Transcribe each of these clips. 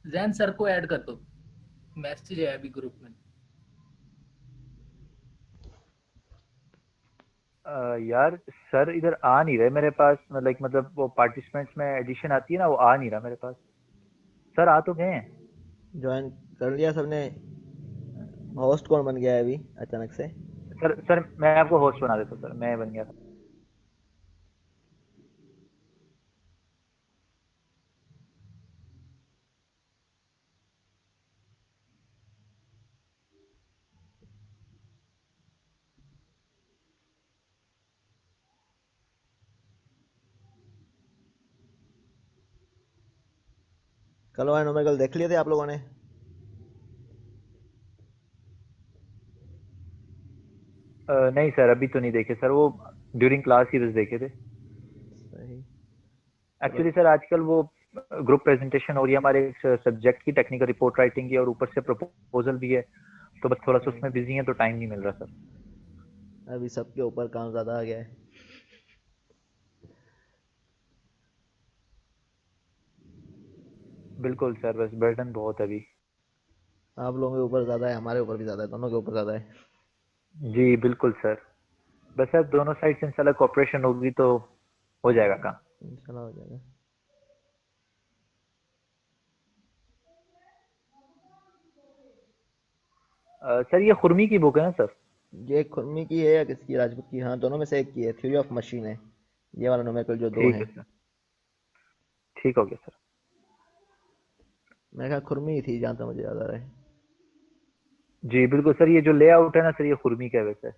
Jain sir को add कर दो, मैसेज है अभी ग्रुप में। यार सर इधर आ नहीं रहे मेरे पास, मतलब वो पार्टिसिपेंट्स में एडिशन आती है ना, वो आ नहीं रहा मेरे पास। सर आ तो गए हैं। ज्वाइन कर लिया सबने? होस्ट कौन बन गया है अभी अचानक से? सर मैं आपको होस्ट बना देता हूँ, सर मैं बन गया था। कल वाले न्यूमेरिकल देख लिए थे आप लोगों ने? नहीं सर अभी तो नहीं देखे सर, वो ड्यूरिंग क्लास ही बस देखे थे। सही। चलो। एक्चुअली सर आजकल वो ग्रुप प्रेजेंटेशन हो रही है हमारे सब्जेक्ट की, टेक्निकल रिपोर्ट राइटिंग की, और ऊपर से प्रपोजल भी है, तो बस थोड़ा सा सही। उसमें बिजी है तो टाइम नहीं मिल रहा सर। अभी सबके ऊपर काम ज़्यादा आ गया है। बिल्कुल सर, बस बर्डन बहुत है अभी। आप लोगों के ऊपर ज़्यादा है, हमारे ऊपर भी ज़्यादा है, दोनों के ऊपर ज़्यादा है। जी बिल्कुल सर। बस सर दोनों साइड से इंशाल्लाह कोऑपरेशन होगी तो हो जाएगा काम। इंशाल्लाह हो जाएगा। सर ये खुरमी की बुक है ना सर? ये खुरमी की है या किसकी, राजपूत की? हाँ, दोनों में से एक की है। थ्योरी ऑफ मशीन है ये वाला न्यूमेरिकल, जो दो ठीक हैं। है सर, ठीक हो गया सर। मैं कहा खुरमी ही थी, जहाँ तक मुझे याद आ रहा है। जी बिल्कुल सर, ये जो लेआउट है ना सर, ये खुरमी का है वैसे।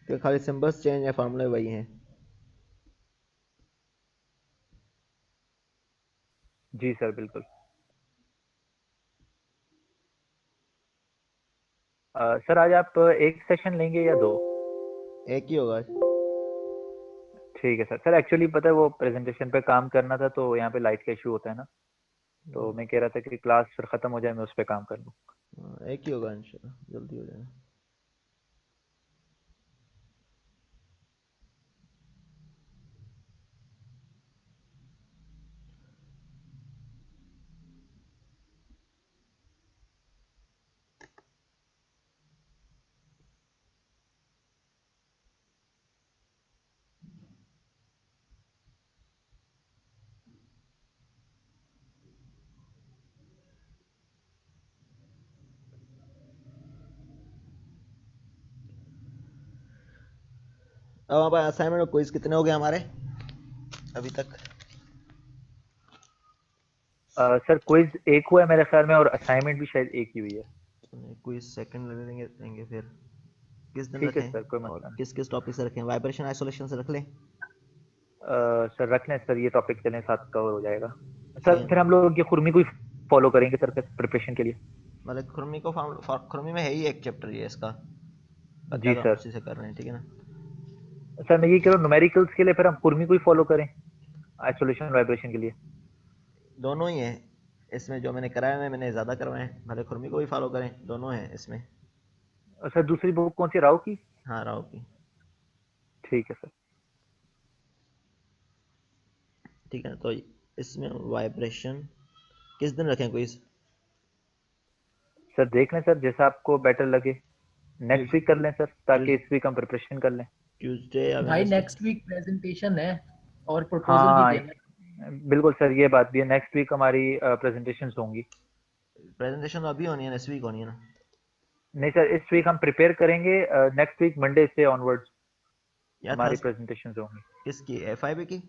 तो खाली सिंबल्स चेंज है, फार्मूले वही हैं। जी सर बिल्कुल। सर आज आप एक सेशन लेंगे या दो? एक ही होगा आज। ठीक है सर। सर एक्चुअली पता है वो प्रेजेंटेशन पे काम करना था, तो यहाँ पे लाइट का इशू होता है ना, तो मैं कह रहा था कि क्लास फिर खत्म हो जाए मैं उस पर काम कर लूँ। हाँ, एक ही होगा इंशाल्लाह, जल्दी हो जाएगा। अब हमारे असाइनमेंट और क्विज कितने हो गए हमारे अभी तक? सर क्विज एक हुआ है मेरे ख्याल में, और असाइनमेंट भी शायद एक ही हुई है। क्विज सेकंड ले लेंगे फिर। किस दिन ठीक है रखें? सर, कोई और मसला नहीं। किस किस टॉपिक से रखें? वाइब्रेशन आइसोलेशन से रख लें? सर रख लें सर, ये टॉपिक चलें, साथ कवर हो जाएगा। सही सर है फिर ना? हम लोग ये खुरमी को ही फॉलो करेंगे सर प्रिपरेशन के लिए। मतलब खुरमी को खुरमी में है ही एक चैप्टर ये इसका, जी बकायदा हम सर। उसी से कर रहे हैं, ठीक है ना? सर मैं ये कह रहा हूँ न्यूमेरिकल्स के लिए फिर हम कुर्मी को ही फॉलो करें आइसोलेशन वाइब्रेशन के लिए। दोनों ही है इसमें, जो मैंने कराया है मैंने ज़्यादा करवाए हैं, भले खुरमी को भी फॉलो करें, दोनों हैं इसमें। और सर दूसरी बुक कौन सी, राव की? हाँ, राव की। ठीक है सर। ठीक है, तो इसमें वाइब्रेशन किस दिन रखें क्विज? सर देख लें सर, जैसा आपको बेटर लगे। नेक्स्ट वीक कर लें सर, ताकि ट्यूज इस वीक हम प्रिपरेशन कर लें। ट्यूसडे या भाई वेडनेसडे? नेक्स्ट वीक प्रेजेंटेशन है और प्रपोजल भी हाँ देना बिल्कुल सर, ये बात भी है, नेक्स्ट वीक हमारी प्रेजेंटेशंस होंगी। प्रेजेंटेशन तो अभी होनी है, नेक्स्ट वीक होनी है ना? नहीं सर, इस वीक हम प्रिपेयर करेंगे, नेक्स्ट वीक मंडे से ऑनवर्ड्स या हमारी थर्स प्रेजेंटेशंस होंगी। किसकी, FIB की?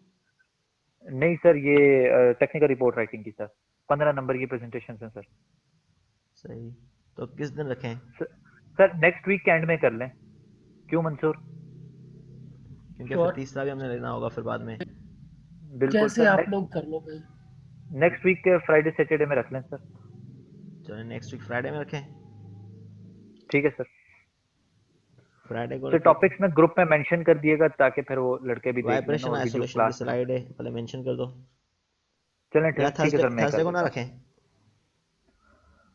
नहीं सर, ये टेक्निकल रिपोर्ट राइटिंग की सर, 15 नंबर की प्रेजेंटेशन है सर। सही। तो किस दिन रखें? सर नेक्स्ट वीक के एंड में कर लें, क्यों मंसूर? क्योंकि फिर श्योर, तीसरा भी हमने लेना होगा फिर बाद में। बिल्कुल जैसे सर। आप नेक्स्ट लोग कर लो भाई। नेक्स्ट वीक के फ्राइडे सैटरडे में रख लें सर। चलो नेक्स्ट वीक फ्राइडे में रखें। ठीक है सर। फ्राइडे को सर रख लेते हैं। टॉपिक्स में ग्रुप में मेंशन कर दिएगा, ताकि फिर वो लड़के भी देख लें ना, वाइब्रेशन और भी जो आइसोलेशन की क्लास में। स्लाइड है, पहले मेंशन कर दो। चलें या ठीक है थर्सडे सर, मैं कर थर्सडे को ना देता हूँ। रखें?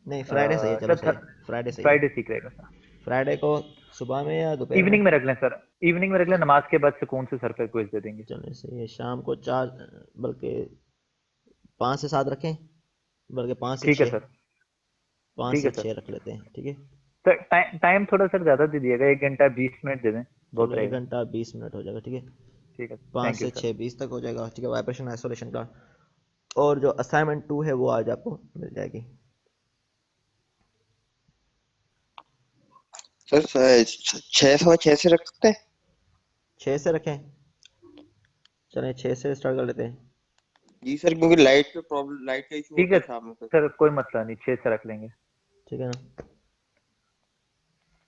नहीं, फ्राइडे सही है, चलो सर सही है, फ्राइडे सही है। फ्राइडे ठीक रहेगा सर। फ्राइडे को सुबह में या दोपहर में? इवनिंग में रख लें सर। इवनिंग में रख लें, नमाज के बाद सुकून से सर पे क्विज दे देंगे। चलिए सही है, शाम को 4 बल्कि 5 से 7 रखें, बल्कि 5 से ठीक है 6, सर। 5 ठीक से है सर। 6 रख लेते हैं, ठीक है। सर टाइम थोड़ा सर ज़्यादा दे दिएगा, 1 घंटा 20 मिनट दे दें, बहुत चलो 1 रहेगा। घंटा 20 मिनट हो जाएगा, ठीक है। ठीक है, 5 थैंक यू से सर। 6 20 तक हो जाएगा, ठीक है। वाइब्रेशन आइसोलेशन का और जो असाइनमेंट 2 है वो आज आपको मिल जाएगी। सर 6 से रख सकते हैं? 6 से रखें, चलें 6 से स्टार्ट कर लेते हैं। जी सर, क्योंकि लाइट का इशू ठीक होता है है शाम में सर। सर, कोई मसला नहीं, 6 से रख लेंगे। ठीक है ना,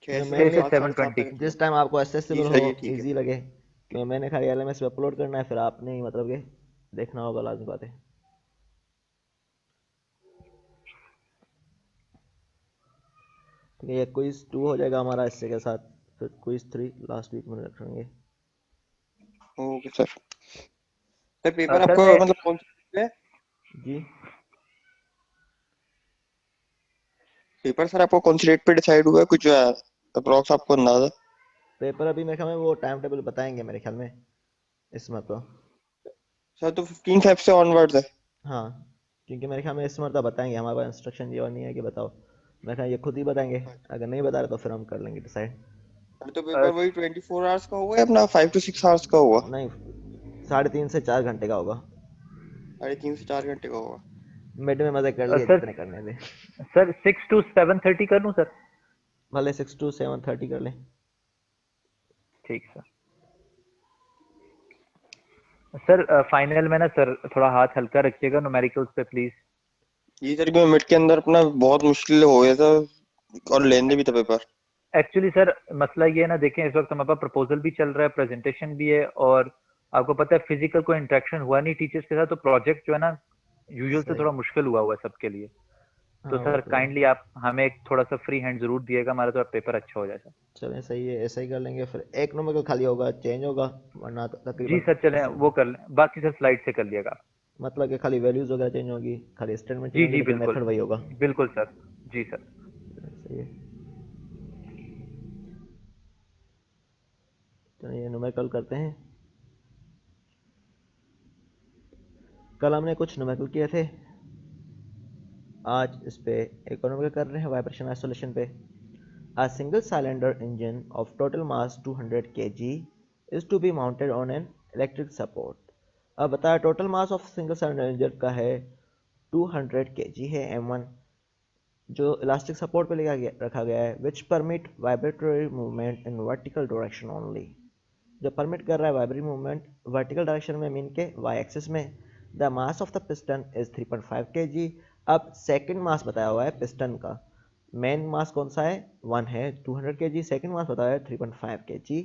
6 क्योंकि से 6 से मेनली 7, 7:30 तक 7:20। रख लो। जिस टाइम आपको जी एक्सेसिबल हो, सर, ये ठीक है। इजी लगे, क्योंकि मैंने खाली एलएमएस पे अपलोड करना है, फिर आपने ही मतलब कि देखना होगा, लाजमी बात है। ठीक है, ये क्विज 2 हो जाएगा हमारा इससे के साथ, फिर क्विज 3 लास्ट वीक में रखेंगे। Okay sir. Sir paper sir आपको मैं मतलब कौन सा है? जी, पेपर सर आपको कौन सी डेट पे डिसाइड हुआ है, कुछ अप्रोक्स आपको अंदाजा? पेपर अभी मेरे ख्याल में वो टाइम टेबल बताएंगे मेरे ख्याल में इस मरतबा। सर तो 15 फेब से ऑनवर्ड्स है। हाँ, क्योंकि मेरे ख्याल में इस मरतबा बताएंगे, हमारे पास इंस्ट्रक्शन ये और नहीं है कि बताओ। मेरे ख्याल ये खुद ही बताएंगे, अगर नहीं बता रहे तो फिर हम कर लेंगे डिसाइड। सर तो पेपर वही 24 आवर्स का होगा या अपना 5 to 6 आवर्स का होगा? नहीं, 3.5 से 4 घंटे का होगा। 3.5 से 4 घंटे का होगा। मिड में मजे कर लिए सर जितने करने थे। सर 6 to 7:30 कर लूँ सर? भले 6 to 7:30 कर लें। ठीक सर। सर फाइनल में ना सर थोड़ा हाथ हल्का रखिएगा न्यूमेरिकल्स पे प्लीज। जी सर, क्योंकि मिड के अंदर अपना बहुत मुश्किल हो गया था और लेने भी था पेपर। एक्चुअली सर मसला ये है ना, देखें इस वक्त हमारे पास प्रपोजल भी चल रहा है, प्रेजेंटेशन भी है, और आपको पता है फिजिकल कोई इंटरेक्शन हुआ नहीं टीचर्स के साथ, तो प्रोजेक्ट जो है ना यूजुअल से सही, थोड़ा मुश्किल हुआ है सबके लिए। तो हाँ वो सर तो है। काइंडली आप हमें एक थोड़ा सा फ्री हैंड जरूर दिएगा, हमारा थोड़ा पेपर अच्छा हो जाए सर। चलें सही है, ऐसा ही कर लेंगे। फिर एक नंबर का खाली होगा, चेंज होगा, वरना तो जी तकरीबन सर चलें वो कर लें, बाकी सर स्लाइड से कर लिएगा। मतलब कि खाली वैल्यूज वगैरह चेंज होगी, खाली स्टेटमेंट चेंज जी होगी, जी लेकिन बिल्कुल, मेथड वही होगा। बिल्कुल सर। जी सर। सही है, चलिए न्यूमेरिकल करते हैं। कल हमने कुछ न्यूमेरिकल किए थे, आज इस पे एक और न्यूमेरिकल कर रहे हैं वाइब्रेशन आइसोलेशन पे। A single cylinder engine of total mass 200 kg is to be mounted on an electric support। अब बताया total mass of single cylinder engine का है 200 kg है m1, जो इलास्टिक सपोर्ट पे रखा गया है, which permit vibratory movement in vertical direction only, जो परमिट कर रहा है वाइब्रेटरी मूवमेंट वर्टिकल डायरेक्शन में, मीन के वाई एक्सिस में। The mass of the piston is 3.5 kg। अब सेकंड मास बताया हुआ है पिस्टन का, मेन मास कौन सा है 1 है, 200 kg, सेकंड मास बताया है 3.5 kg।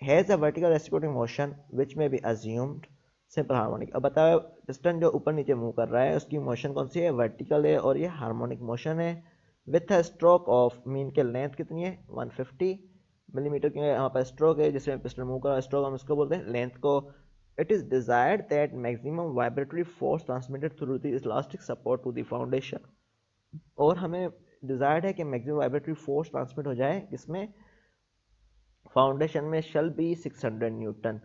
Has a vertical reciprocating motion which में बी अज्यूम्ड सिंपल हार्मोनिक। अब बताया पिस्टन जो ऊपर नीचे मूव कर रहा है उसकी मोशन कौन सी है, वर्टिकल है, और ये हार्मोनिक मोशन है, with a stroke of, mean के लेंथ कितनी है 150 मिलीमीटर की यहाँ पर स्ट्रोक है जिसमें पिस्टन मूव कर रहा है, स्ट्रोक हम इसको बोलते हैं लेंथ को। It is desired that maximum vibratory force transmitted through the elastic support to the foundation, और हमें डिजायर्ड है कि मैक्सिमम वाइब्रेटरी फोर्स ट्रांसमिट हो जाए इसमें फाउंडेशन में, शल बी 600 न्यूटन।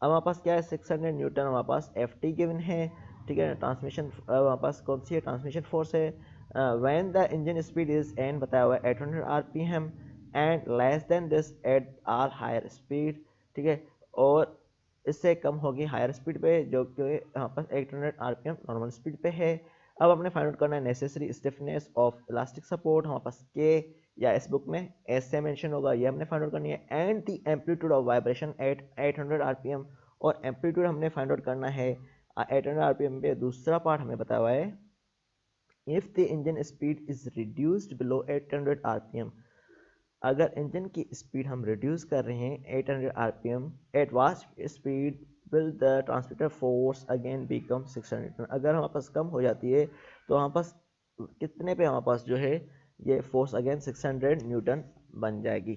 अब हमारे पास क्या है 600 न्यूटन, हमारे पास एफ टी गिवन है, ठीक है। ट्रांसमिशन हमारे पास कौन सी है, ट्रांसमिशन फोर्स है। When the engine speed is an बताया हुआ है 800 RPM and less than this at or higher speed, ठीक है, और इससे कम होगी हायर स्पीड पे, जो कि हमारे पास 800 आरपीएम नॉर्मल स्पीड पे है। अब हमने फाइंड आउट करना है necessary stiffness of elastic support, हमारे पास के या इस बुक में ऐसे मेंशन होगा, ये हमने फाइंड आउट करनी है, and the amplitude of vibration at 800 RPM, और एम्पलीट्यूड हमने फाइंड आउट करना है 800 आरपीएम पे। दूसरा पार्ट हमें बताया हुआ है if the engine speed is reduced below 800 RPM, अगर इंजन की स्पीड हम रिड्यूस कर रहे हैं 800 RPM at what speed will the transmitter force again become 600 newton. अगर हमारे पास कम हो जाती है तो हमारे पास कितने पे हमारे पास जो है ये फोर्स अगेन 600 न्यूटन बन जाएगी।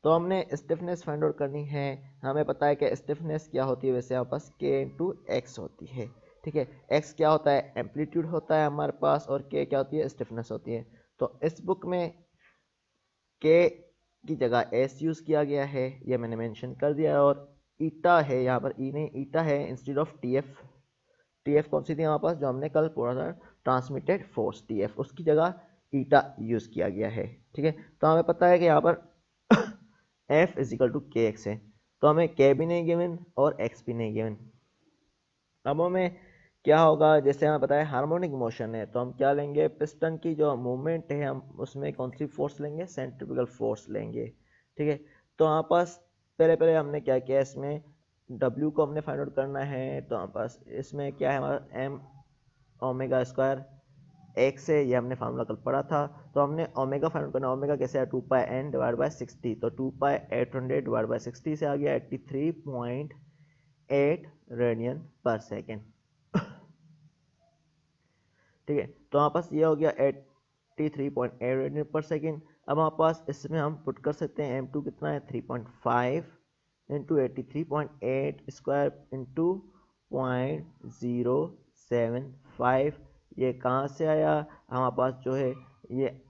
तो हमने स्टिफनेस फाइंड आउट करनी है, हमें पता है कि स्टिफनेस क्या होती है, वैसे हमारे पास k इंटू एक्स होती है, ठीक है। x क्या होता है, एम्पलीट्यूड होता है हमारे पास, और k क्या होती है, स्टिफनेस होती है। तो इस बुक में k की जगह एस यूज़ किया गया है, ये मैंने मेंशन कर दिया है। और ईटा है यहाँ पर, ई नहीं ईटा है instead of T F. T F कौन सी थी हमारे पास, जो हमने कल पढ़ा था, ट्रांसमिटेड फोर्स टी एफ, उसकी जगह ईटा यूज़ किया गया है। ठीक है, तो हमें पता है कि यहाँ पर एफ इज इक्वल टू के एक्स है, तो हमें के भी नहीं गिवन और एक्स भी नहीं गिवन। अब हमें क्या होगा, जैसे हमें पता है हार्मोनिक मोशन है, तो हम क्या लेंगे, पिस्टन की जो मूवमेंट है हम उसमें कौन सी फोर्स लेंगे, सेंट्रीफ्यूगल फोर्स लेंगे। ठीक है, तो हमारे पास पहले हमने क्या किया, इसमें W को हमने फाइंड आउट करना है, तो हमारे पास इसमें क्या है, हमारा एम ओमेगा स्क्वायर एक्स है, ये हमने फार्मूला कल पढ़ा था। तो हमने ओमेगा फाइंड आउट करना, ओमेगा कैसे है, 2πn डिवाइड बाय 60, तो 2π800 डिवाइड बाय 60 से आ गया 83.8 रेडियन पर सेकेंड। ठीक है, तो हमारे पास ये हो गया 83.8 रेडियन पर सेकेंड। अब हमारे पास इसमें हम पुट कर सकते हैं m2 कितना है, 3.5 इंटू 83.8 स्क्वायर इंटू 0.075। ये कहाँ से आया, हमारे पास जो है ये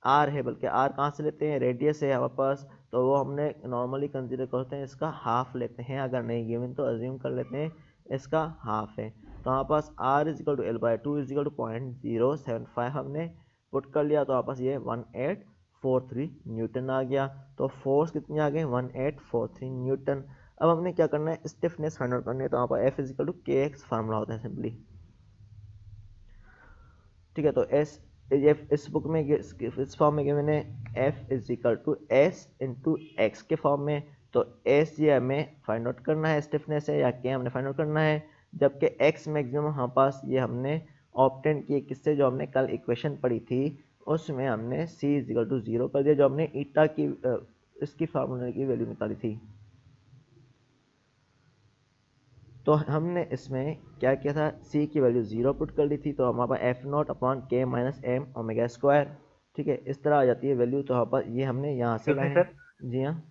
r है, बल्कि r कहाँ से लेते हैं, रेडियस है हमारे पास, तो वो हमने नॉर्मली कंसीडर करते हैं, इसका हाफ लेते हैं, अगर नहीं गिवन तो अज्यूम कर लेते हैं इसका हाफ है। तो हमारे पास r is equal to L/2 is equal to 0.075 हमने पुट कर लिया, तो हमारे पास ये 1843 न्यूटन आ गया। तो फोर्स कितनी आ गई, 1843 न्यूटन। अब हमने क्या करना है, स्टिफनेस फाइंड आउट करनी है, तो हमारे पास F इज इक्वल टू के एक्स फार्मूला होता है सिंपली। ठीक है, तो एस इस बुक में इस फॉर्म में गिवन है, F is equal to S into X के फॉर्म में। तो एस ये हमें फाइंड आउट करना है, स्टिफनेस है, या के हमने फाइंड आउट करना है, जबकि एक्स मैक्सिमम हमारे पास ये हमने ऑब्टेन किए किससे, जो हमने कल इक्वेशन पढ़ी थी उसमें हमने c इज इक्वल टू 0 कर दिया, जो हमने ईटा की इसकी फार्मूला की वैल्यू निकाली थी। तो हमने इसमें क्या किया था, c की वैल्यू 0 पुट कर ली थी, तो हमारे पास एफ नॉट अपॉन के माइनस एम ओमेगा स्क्वायर। ठीक है, इस तरह आ जाती है वैल्यू, तो हमारे पास ये हमने यहाँ से लाए हैं। जी हाँ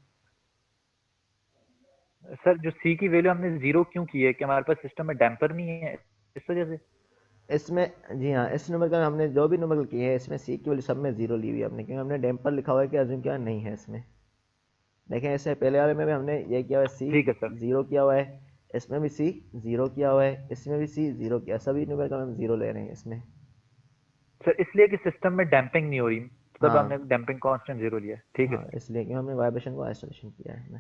सर, जो सी की वैल्यू हमने 0 क्यों की है, कि हमारे पास सिस्टम में डैम्पर नहीं है, इस वजह से? इसमें जी हाँ, इस नंबर का हमने जो भी नंबर की है इसमें सी की वैल्यू सब में 0 ली हुई है हमने, क्योंकि हमने डैम्पर लिखा हुआ है कि अज्यूम किया नहीं है इसमें। देखें, इससे पहले वाले में भी हमने ये किया हुआ है, सी ठीक है सर। 0 किया हुआ है, इसमें भी सी 0 किया हुआ है, इसमें भी सी 0 किया, सभी नंबर का हम 0 ले रहे हैं इसमें। सर, इसलिए कि सिस्टम में डैम्पिंग नहीं हो रही, तब हाँ हमने डैम्पिंग कांस्टेंट 0 लिया है। ठीक है हाँ, सर। इसलिए कि हमने वाइब्रेशन को आइसोलेशन किया है हमने।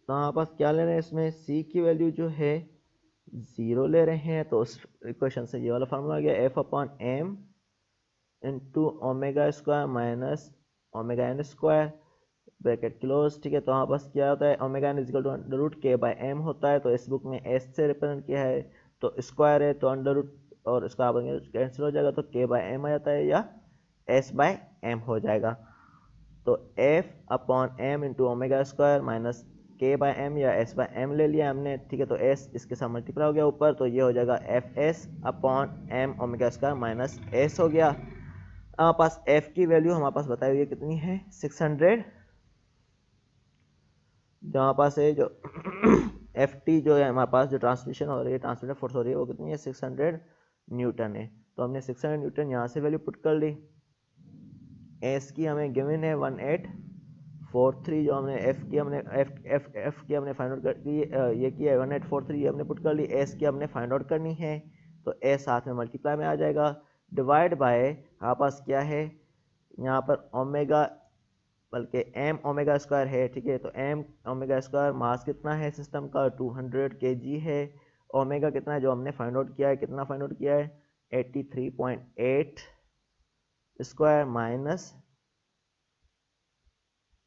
तो हमारे पास क्या ले रहे हैं, इसमें c की वैल्यू जो है 0 ले रहे हैं, तो उस इक्वेशन से ये वाला फार्मूला आ गया, F upon M into omega square minus omega N square, bracket close. ठीक है, तो हमारे पास क्या होता है, omega N is equal to under root के बाई एम होता है, तो इस बुक में एस से रिप्रेजेंट किया है, तो स्क्वायर है तो अंडर रूट और इसका कैंसिल हो जाएगा, तो के बाई एम आ जाता है या एस बाई एम हो जाएगा। तो F upon M into omega square minus K by M या एस बाई एम ले लिया हमने। ठीक है, तो एस इसके साथ मल्टीप्लाई हो गया ऊपर, तो ये हो जाएगा F S upon M omega square minus S हो गया। हमारे पास एफ की वैल्यू हमारे पास बताई हुई है कितनी है, 600, जो हमारे पास है जो एफ टी जो है हमारे पास जो ट्रांसमिशन हो रही है, ट्रांसमिशन फोर्स हो रही है, वो कितनी है, 600 न्यूटन है। तो हमने 600 न्यूटन यहाँ से वैल्यू पुट कर ली। एस की हमें गिवन है 1843, जो हमने एफ की हमने एफ की हमने फाइंड आउट कर दी, ये की है 1843, ये हमने पुट कर ली। एस की हमने फाइंड आउट करनी है, तो एस साथ में मल्टीप्लाई में आ जाएगा, डिवाइड बाय हमारे पास क्या है यहाँ पर ओमेगा, बल्कि एम ओमेगा स्क्वायर है। ठीक है, तो एम ओमेगा स्क्वायर मास कितना है सिस्टम का, 200 kg है। ओमेगा कितना है जो हमने फाइंड आउट किया है, कितना फाइंड आउट किया है, 83.8 स्क्वायर माइनस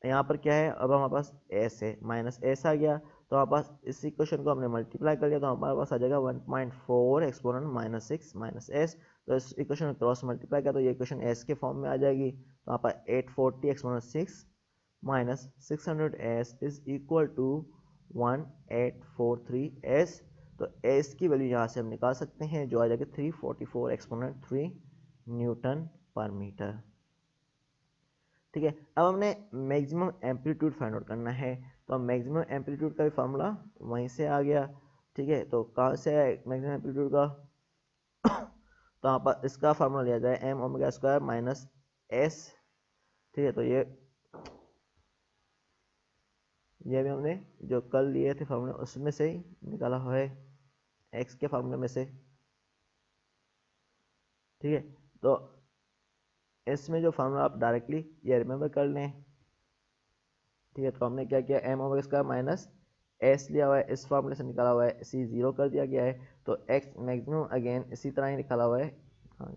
यहाँ पर क्या है, अब हमारे पास एस है, माइनस एस आ गया, तो हमारे पास इस इक्वेशन को हमने मल्टीप्लाई कर लिया, तो हमारे पास आ जाएगा 1.4 एक्सपोनेंट माइनस 6 माइनस एस। तो इस इक्वेशन में क्रॉस मल्टीप्लाई किया तो ये इक्वेशन एस के फॉर्म में आ जाएगी, तो यहाँ पर 840 exponent 6 minus 600 S is equal to 1843 S. तो एस की वैल्यू यहाँ से हम निकाल सकते हैं, जो आ जाएगी 344 एक्सपोनेंट 3 न्यूटन पर मीटर। ठीक है, अब हमने मैक्सिमम एम्पलीट्यूड फाइंड आउट करना है, तो मैक्सिमम एम्पलीट्यूड का भी फार्मूला वहीं से आ गया। ठीक है, तो कहाँ से है मैक्सिमम एम्पलीट्यूड का तो यहाँ पर इसका फार्मूला लिया जाए M omega square minus S. ठीक है, तो ये भी हमने जो कल लिए थे फार्मूला उसमें से ही निकाला हुआ है, एक्स के फार्मूले में से। ठीक है, तो इसमें जो फार्मूला आप डायरेक्टली ये रिमेंबर कर लें। ठीक है, तो हमने क्या किया, M omega square minus S लिया हुआ है, इस फार्मूले से निकाला हुआ है, सी जीरो कर दिया गया है, तो एक्स मैक्सिमम अगेन इसी तरह ही निकाला हुआ है। हाँ,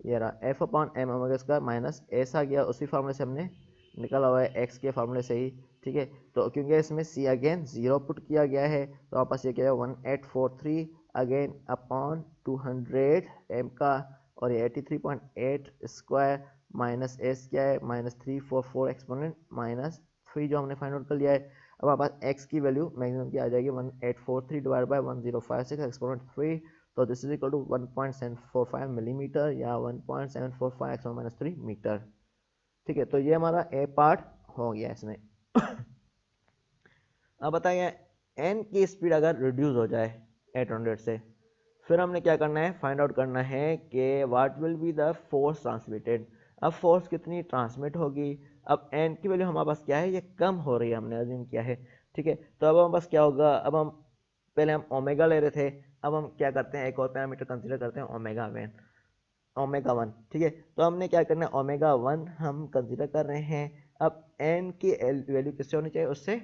ये रहा F upon M omega square minus S आ गया, उसी फार्मूले से हमने निकाला हुआ है एक्स के फार्मूले से ही। ठीक है, तो क्योंकि इसमें सी अगेन जीरो पुट किया गया है, तो वापस ये क्या है 1843 अगेन अपॉन 200 एम का, और ये 83.8 स्क्वायर माइनस एस क्या है -344 एक्सपोनेंट माइनस 3 जो हमने फाइंड आउट कर लिया है। अब हमारे पास एक्स की वैल्यू मैक्सिमम की आ जाएगी 1843 डिवाइड बाय 1056 एक्सपोनेंट 3, तो this is equal to 1.745 millimetre या 1.745 एक्स माइनस 3 मीटर। ठीक है, तो ये हमारा ए पार्ट हो गया इसमें। अब बताइए एन की स्पीड अगर रिड्यूस हो जाए 800 से, फिर हमने क्या करना है, फाइंड आउट करना है कि what will be the force transmitted. अब फोर्स कितनी ट्रांसमिट होगी, अब एन की वैल्यू हमारे पास क्या है, ये कम हो रही है, हमने अज्यूम किया है। ठीक है, तो अब हमारे पास क्या होगा, अब हम पहले हम ओमेगा ले रहे थे, अब हम क्या करते हैं, एक और पैरामीटर कंसीडर करते हैं ओमेगा वन। ठीक है, तो हमने क्या करना है, ओमेगा वन हम कंसीडर कर रहे हैं। अब एन की वैल्यू किससे होनी चाहिए, उससे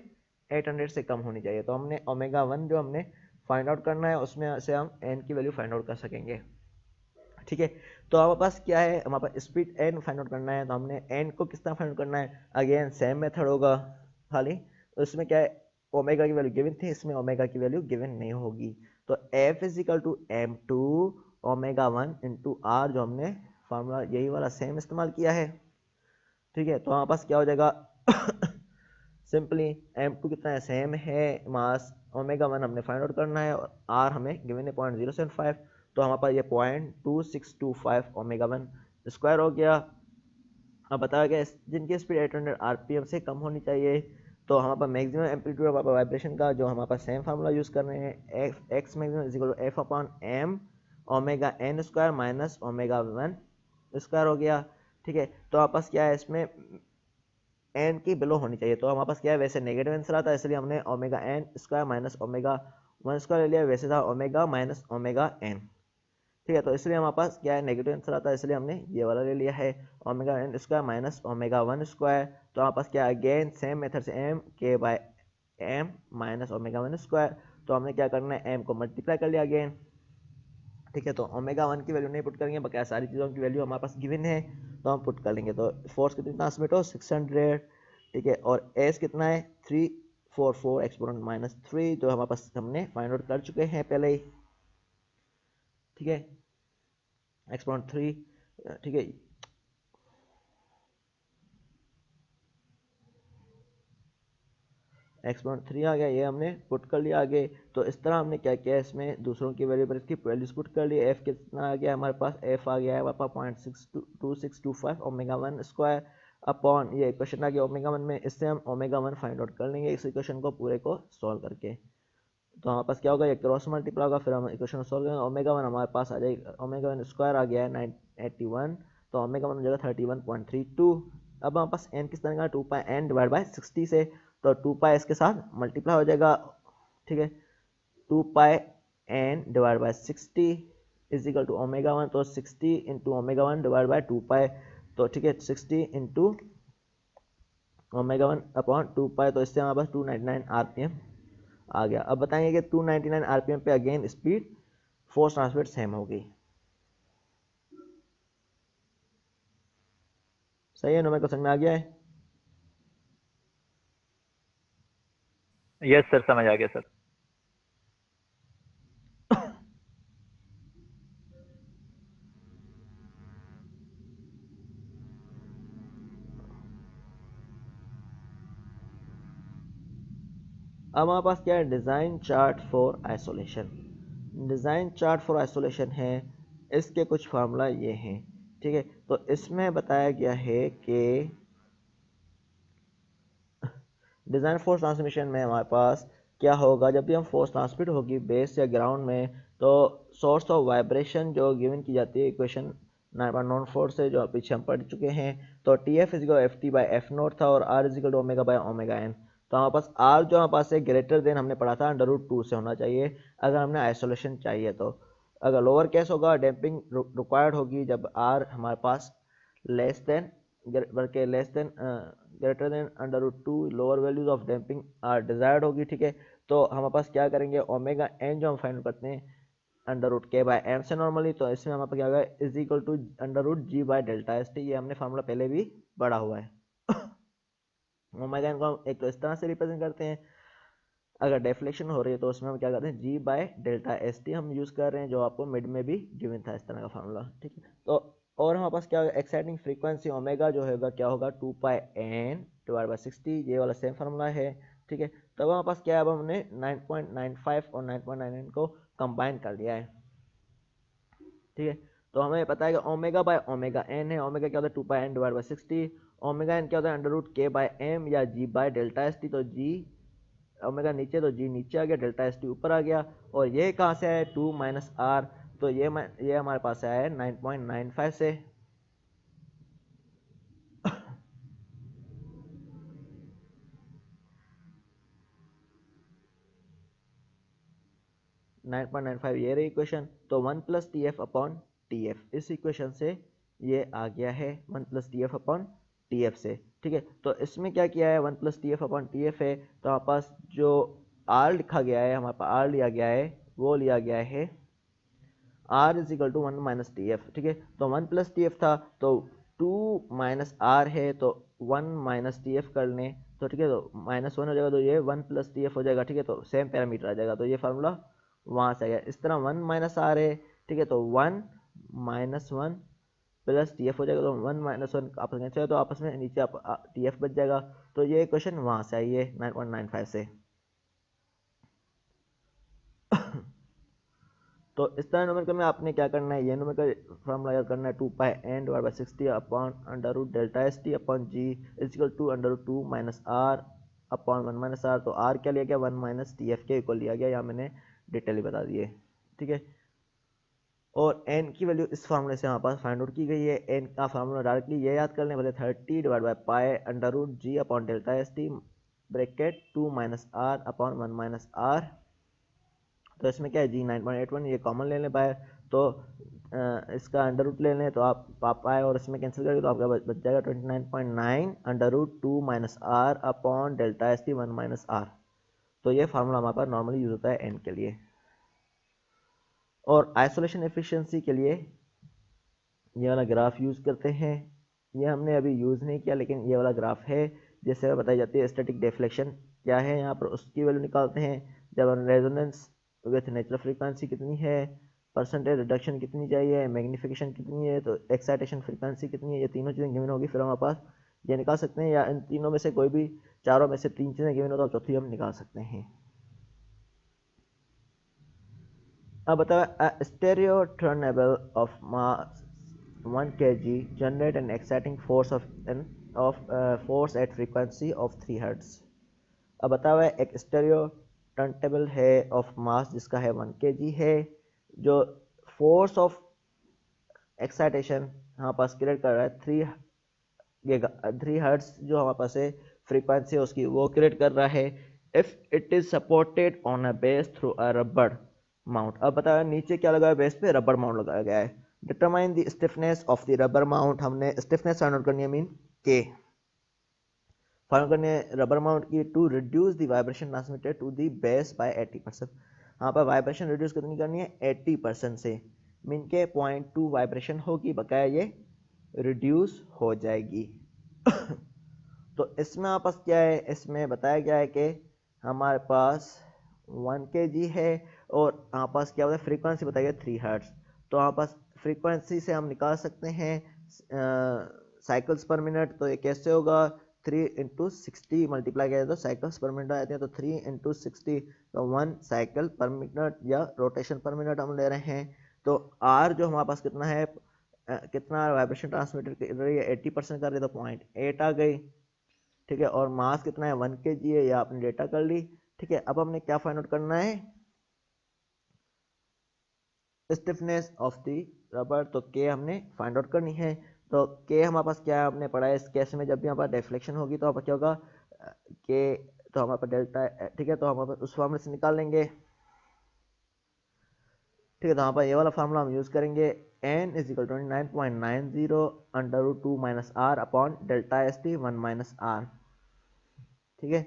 800 से कम होनी चाहिए। तो हमने ओमेगा वन जो हमने फाइंड आउट करना है, उसमें से हम एन की वैल्यू फाइंड आउट कर सकेंगे। ठीक है, तो हमारे पास क्या है, हमारे पास स्पीड एन फाइंड आउट करना है, तो हमने एन को किस तरह फाइंड आउट करना है, अगेन सेम मेथड होगा खाली। तो इसमें क्या है, ओमेगा की वैल्यू गिवन थी, इसमें ओमेगा की वैल्यू गिवन नहीं होगी, तो F is equal to M to omega one into R, जो हमने फार्मूला यही वाला सेम इस्तेमाल किया है। ठीक है, तो हमारे पास क्या हो जाएगा सिंपली m2 कितना है, सेम है मास, ओमेगा वन हमने फाइंड आउट करना है और r हमें गिवन है 0.075, तो हमारे पास ये 0.2625 ओमेगा वन स्क्वायर हो गया। अब बताया गया जिनकी स्पीड 800 आरपीएम से कम होनी चाहिए, तो हमारे पास मैक्सिमम एम्पलीट्यूड हमारे वाइब्रेशन का जो हमारे पास सेम फार्मूला यूज़ कर रहे हैं, X maximum is equal to F upon M omega N square minus omega one square हो गया। ठीक है, तो हमारे पास क्या है, इसमें एन की बिलो होनी चाहिए, तो हमारे पास क्या है, वैसे नेगेटिव आंसर आता है, इसलिए हमने omega N square minus omega one square ले लिया, वैसे था ओमेगा माइनस ओमेगा एन। ठीक है, तो इसलिए हमारे पास क्या है, नेगेटिव आंसर आता है, इसलिए हमने ये वाला ले लिया है omega N square minus omega one square. तो हमारे पास क्या है, अगेन सेम मेथड से एम के by M minus omega one square, तो हमने क्या करना है, एम को मल्टीप्लाई कर लिया अगेन। ठीक है, तो ओमेगा वन की वैल्यू नहीं पुट करेंगे, बकाया सारी चीज़ों की वैल्यू हमारे पास गिवन है, तो हम पुट कर लेंगे। तो फोर्स कितनी ट्रांसमिट हो 600। ठीक है, और एस कितना है 344 एक्सपोनेंट माइनस 3, जो हमारे पास हमने फाइंड आउट कर चुके हैं पहले ही। ठीक है, एक्सपोनेंट 3। ठीक है, एक्सपोनेंट 3 आ गया, ये हमने पुट कर लिया आगे। तो इस तरह हमने क्या किया, इसमें दूसरों की वैल्यू पर इसकी वैल्यूज पुट कर ली। एफ कितना आ गया हमारे पास, एफ आ गया है हमारे पास 0.2625 ओमेगा वन स्क्वायर अपॉन ये इक्वेशन आ गया ओमेगा वन में, इससे हम ओमेगा वन फाइंड आउट कर लेंगे इस इक्वेशन को पूरे को सॉल्व करके। तो हमारे पास क्या होगा, ये क्रॉस मल्टीप्लाई होगा, फिर हम इक्वेशन सॉल्व करेंगे, ओमेगा वन हमारे पास आ जाएगा, ओमेगा वन स्क्वायर आ गया है 981, तो ओमेगा वन हो जाएगा 31.32। अब हमारे पास एन किस तरह का 2 पाई एन डिवाइड बाय 60 से, तो 2 पाई इसके साथ मल्टीप्लाई हो जाएगा। ठीक है, 2 pi N divide by 60 is equal to omega one, तो 60 into omega one divide by 2 pi, तो ठीक है 60 into omega one upon 2 pi, तो इससे हमारे पास 299 आरपीएम आ गया। अब बताएंगे कि 299 आरपीएम पे again speed force transmit same होगी। सही है, मेरे को समझ में आ गया है। यस सर, समझ आ गया सर। अब हमारे पास क्या है, design chart for isolation. Design chart for isolation है, इसके कुछ फार्मूला ये हैं। ठीक है, तो इसमें बताया गया है कि डिज़ाइन फोर्स ट्रांसमिशन में हमारे पास क्या होगा, जब भी हम फोर्स ट्रांसमिट होगी बेस या ग्राउंड में, तो सोर्स ऑफ वाइब्रेशन जो गिवन की जाती है इक्वेशन 9.4 से जो पीछे हम पढ़ चुके हैं, तो T F is equal F T by F naught था और R is equal omega by omega N. तो हमारे पास आर जो हमारे पास है ग्रेटर देन हमने पढ़ा था √2 से होना चाहिए अगर हमने आइसोलेशन चाहिए। तो अगर लोअर केस होगा डैम्पिंग रिक्वायर्ड होगी जब आर हमारे पास लेस देन बल्कि less than greater than √2 lower values of damping are desired होगी। ठीक है, तो हमारे पास क्या करेंगे ओमेगा एन जो हम फाइंड करते हैं √k बाय एम से नॉर्मली, तो इसमें हमारे पास क्या होगा is equal to √g by delta S T. ये हमने फार्मूला पहले भी पढ़ा हुआ है। ओमेगा एन को हम एक तो इस तरह से रिप्रेजेंट करते हैं, अगर डेफ्लेक्शन हो रही है तो उसमें हम क्या करते हैं g by delta S T हम यूज़ कर रहे हैं, जो आपको मिड में भी गिवन था इस तरह का फार्मूला। ठीक है, तो और हमारे पास क्या होगा एक्साइटिंग फ्रीक्वेंसी ओमेगा जो होगा क्या होगा 2πn डिवाइड बाय 60, ये वाला सेम फार्मूला है। ठीक है, तो हमारे पास क्या है, अब हमने 9.95 और 9.99 को कंबाइन कर लिया है। ठीक है, तो हमें पता है कि ओमेगा बाय ओमेगा एन है, ओमेगा क्या होता है 2πn divide by 60, omega N क्या होता है √k बाय एम या g by delta S T. तो g ओमेगा नीचे तो g नीचे आ गया, डेल्टा एस टी ऊपर आ गया, और ये कहाँ से आया 2 माइनस आर, तो ये हमारे पास आया है 9.95 से। 9.95 ये रही इक्वेशन। तो 1 plus T F upon T F, इस इक्वेशन से ये आ गया है 1 plus T F upon T F से। ठीक है, तो इसमें क्या किया है 1 plus T F upon T F है, तो हमारे पास जो आर लिखा गया है, हमारे पास आर लिया गया है, वो लिया गया है R is equal to 1 minus T F. ठीक है, तो 1 प्लस टी एफ था तो 2 माइनस आर है, तो 1 माइनस टी एफ कर लें, तो ठीक है, तो -1 हो जाएगा, तो ये 1 प्लस टी एफ हो जाएगा। ठीक है, तो सेम पैरामीटर आ जाएगा, तो ये फार्मूला वहाँ से आ गया। इस तरह 1 माइनस आर है, ठीक है, तो 1 माइनस 1 प्लस टी एफ हो जाएगा, तो 1 माइनस 1 आपस में चाहिए तो आपस में नीचे टी एफ बच जाएगा। तो ये क्वेश्चन वहाँ से आई है 9.95 से। तो इस तरह न्यूमेरिकल में आपने क्या करना है, ये न्यूमेरिकल फॉर्मूला याद करना है 2πn divide by 60 upon √delta S T upon G is equal to √2 minus R upon 1 minus R. तो आर क्या लिया गया 1 माइनस टी एफ के इक्वल लिया गया, यहाँ मैंने डिटेल बता दी है। ठीक है, और n की वैल्यू इस फार्मूले से हमारे पास फाइंड आउट की गई है। n का फार्मूला डायरेक्टली ये याद कर लें, बोले 30 divide by pi √g upon delta S T bracket 2 minus R upon 1 minus R. तो इसमें क्या है जी 9.81, ये कॉमन ले लें बाहर, तो इसका √ ले लें, तो आप पाप आए और इसमें कैंसिल करेंगे तो आपका बच जाएगा 29.9 √2 minus R upon delta S T 1 minus R. तो ये फार्मूला हमारे पास नॉर्मली यूज होता है एन के लिए। और आइसोलेशन एफिशिएंसी के लिए ये वाला ग्राफ यूज़ करते हैं, ये हमने अभी यूज़ नहीं किया लेकिन ये वाला ग्राफ है जिससे बताई जाती है स्टैटिक डिफ्लेक्शन क्या है, यहाँ पर उसकी वैल्यू निकालते हैं। जब रेजोनेंस विथ नेचुरल फ्रीक्वेंसी कितनी है, परसेंटेज रिडक्शन कितनी चाहिए, मैग्नीफिकेशन कितनी है, तो एक्साइटेशन फ्रीक्वेंसी कितनी है, ये तीनों चीज़ें गिवन होगी, फिर हमारे पास ये निकाल सकते हैं, या इन तीनों में से कोई भी चारों में से 3 चीज़ें गिवन हो तो चौथी हम निकाल सकते हैं। अब बताओ stereo टर्नेबल of mass 1 kg generate an exciting force of force at frequency of 3 Hz। अब बताओ एक स्टेरियो टर्नटेबल है ऑफ मास जिसका है 1 kg है, जो फोर्स ऑफ एक्साइटेशन हमारे पास क्रिएट कर रहा है 3 हर्ट्ज जो हमारे पास है फ्रीक्वेंसी है उसकी, वो क्रिएट कर रहा है if it is supported on a base through a rubber mount. अब बताया नीचे क्या लगा है, बेस पे रबर माउंट लगाया गया है। Determine the stiffness of the rubber mount, हमने स्टिफनेस फाइंड आउट करनी है, मीन के फाइंड आउट करनी है रबर माउंट की, to reduce the vibration transmitted to the base by 80%। यहाँ पर वाइब्रेशन रिड्यूस कितनी करनी है 80% से, मीन के 0.2 वाइब्रेशन होगी, बकाया ये रिड्यूस हो जाएगी। तो इसमें आपस क्या है, इसमें बताया गया है कि हमारे पास 1 kg है और हमारे पास क्या होता है फ्रीक्वेंसी बताया गया 3 हर्ट्ज। तो हमारे पास फ्रीक्वेंसी से हम निकाल सकते हैं साइकिल्स पर मिनट, तो ये कैसे होगा 3 × 60 मल्टीप्लाई किया जाए तो साइकिल्स पर मिनट आते हैं, तो 3 × 60 तो 1 साइकिल पर मिनट या रोटेशन पर मिनट हम ले रहे हैं। तो आर जो हमारे पास कितना है, कितना वाइब्रेशन ट्रांसमिटर कर रही है 80% कर रही है, तो 0.8 आ गई। ठीक है, और मास कितना है 1 kg है, या आपने डेटा कर ली। ठीक है, अब हमने क्या फाइंड आउट करना है, स्टिफनेस ऑफ द रबर, तो के हमने फाइंड आउट करनी है। तो के हमारे पास क्या है, आपने पढ़ा है इस केस में जब भी हमारे पास डिफ्लेक्शन होगी तो हमारे पास क्या होगा, के, तो हमारे पास डेल्टा, ठीक है, तो हमारे पास उस फॉर्मूले से निकाल लेंगे। ठीक है, तो यहाँ पर ये वाला फार्मूला हम यूज़ करेंगे, n is equal 29.90 under root 2 minus R upon delta S T 1 minus R. ठीक है,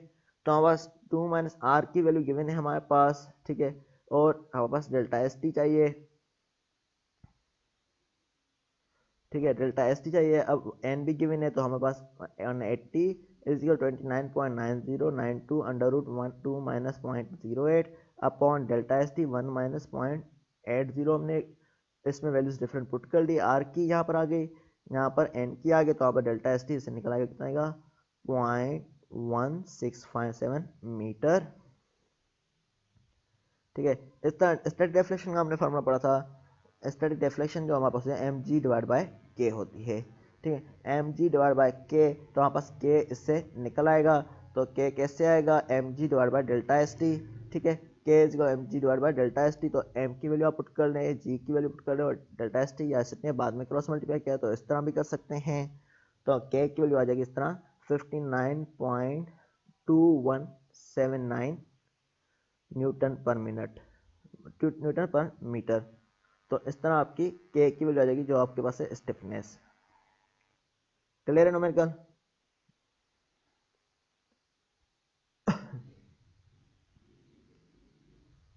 तो हमारे पास 2 माइनस आर की वैल्यू गिवन है हमारे पास। ठीक है, और हमारे पास डेल्टा एस टी चाहिए। ठीक है, डेल्टा एस टी चाहिए। अब एन भी गिवन है तो हमारे पास 180 is equal 29.9092 under root 2 minus 0.08 upon delta S T 1 minus 0.80। हमने इसमें वैल्यूज डिफरेंट पुट कर दी। आर की यहाँ पर आ गई, यहाँ पर एन की आ गई, तो यहाँ पर डेल्टा एस टी इससे निकल आएगा, कितना आएगा 0.1657 मीटर। ठीक है, इस तरह स्टैटिक डिफ्लेक्शन का हमने फार्मूला पढ़ा था। स्टैटिक डिफ्लेक्शन जो हमारे पास है एम जी डिवाइड बाय के होती है। ठीक है, एम जी डिवाइड बाय के, तो हमारे पास के इससे निकल आएगा, तो के कैसे आएगा, M G divide by delta S T. ठीक है, K is M G divide by delta S T, तो एम की वैल्यू आप पुट कर लें, जी की वैल्यू पुट कर लें और डेल्टा एस टी या सकते हैं, बाद में क्रॉस मल्टीप्लाई किया तो इस तरह भी कर सकते हैं। तो के की वैल्यू आ जाएगी इस तरह 59.2179 न्यूटन पर मिनट, न्यूटन पर मीटर। तो इस तरह आपकी के की वैल्यू आ जाएगी जो आपके पास है स्टिफनेस। क्लियर है न्यूमेरिकल?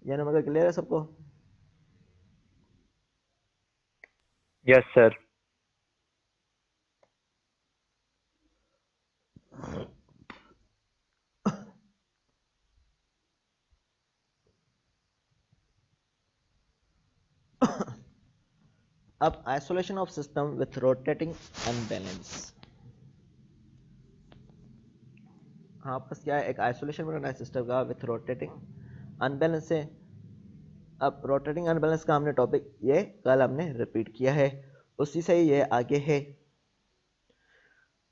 ये न्यूमेरिकल क्लियर है सबको? Yes sir. अब isolation of system with rotating unbalance. हाँ, बस क्या है, एक आइसोलेशन बनाना है सिस्टम का विथ रोटेटिंग अनबैलेंस से। अब रोटेटिंग अनबैलेंस का हमने टॉपिक ये कल हमने रिपीट किया है, उसी से ही ये आगे है।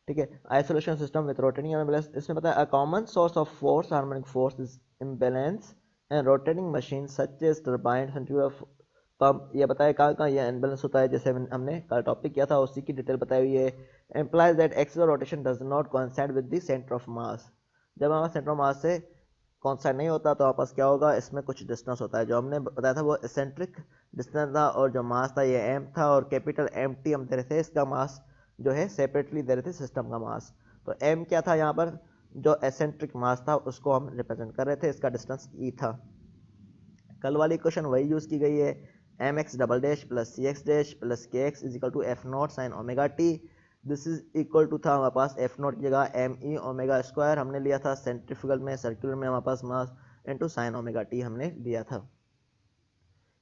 ठीक है, isolation system with rotating unbalance, इसमें पता है a common source of force harmonic force is imbalance and rotating machine such as turbine centrifugal pump. ये बताया कहाँ कहाँ ये अनबैलेंस होता है, जैसे हमने कल टॉपिक किया था उसी की डिटेल बताई हुई है। Implies that axial rotation does not coincide with the centre of mass. जब हमारा सेंटर ऑफ मास से कॉन्साइड नहीं होता तो आपस क्या होगा, इसमें कुछ डिस्टेंस होता है। जो हमने बताया था वो एसेंट्रिक डिस्टेंस था, और जो मास था ये एम था, और कैपिटल एम टी हम दे रहे थे, इसका मास जो है सेपरेटली दे रहे थे सिस्टम का मास। तो एम क्या था यहाँ पर, जो एसेंट्रिक मास था उसको हम रिप्रेजेंट कर रहे थे, इसका डिस्टेंस ई था। कल वाली क्वेश्चन वही यूज की गई है, M X double dash plus C X dash plus K X is equal to F not sine omega T. This is equal to था हमारे पास एफ नॉट की जगह एम ई ओमेगा स्क्वायर हमने लिया था, सेंट्रीफ्यूगल में सर्कुलर में हमारे पास mass into sine omega T हमने लिया था।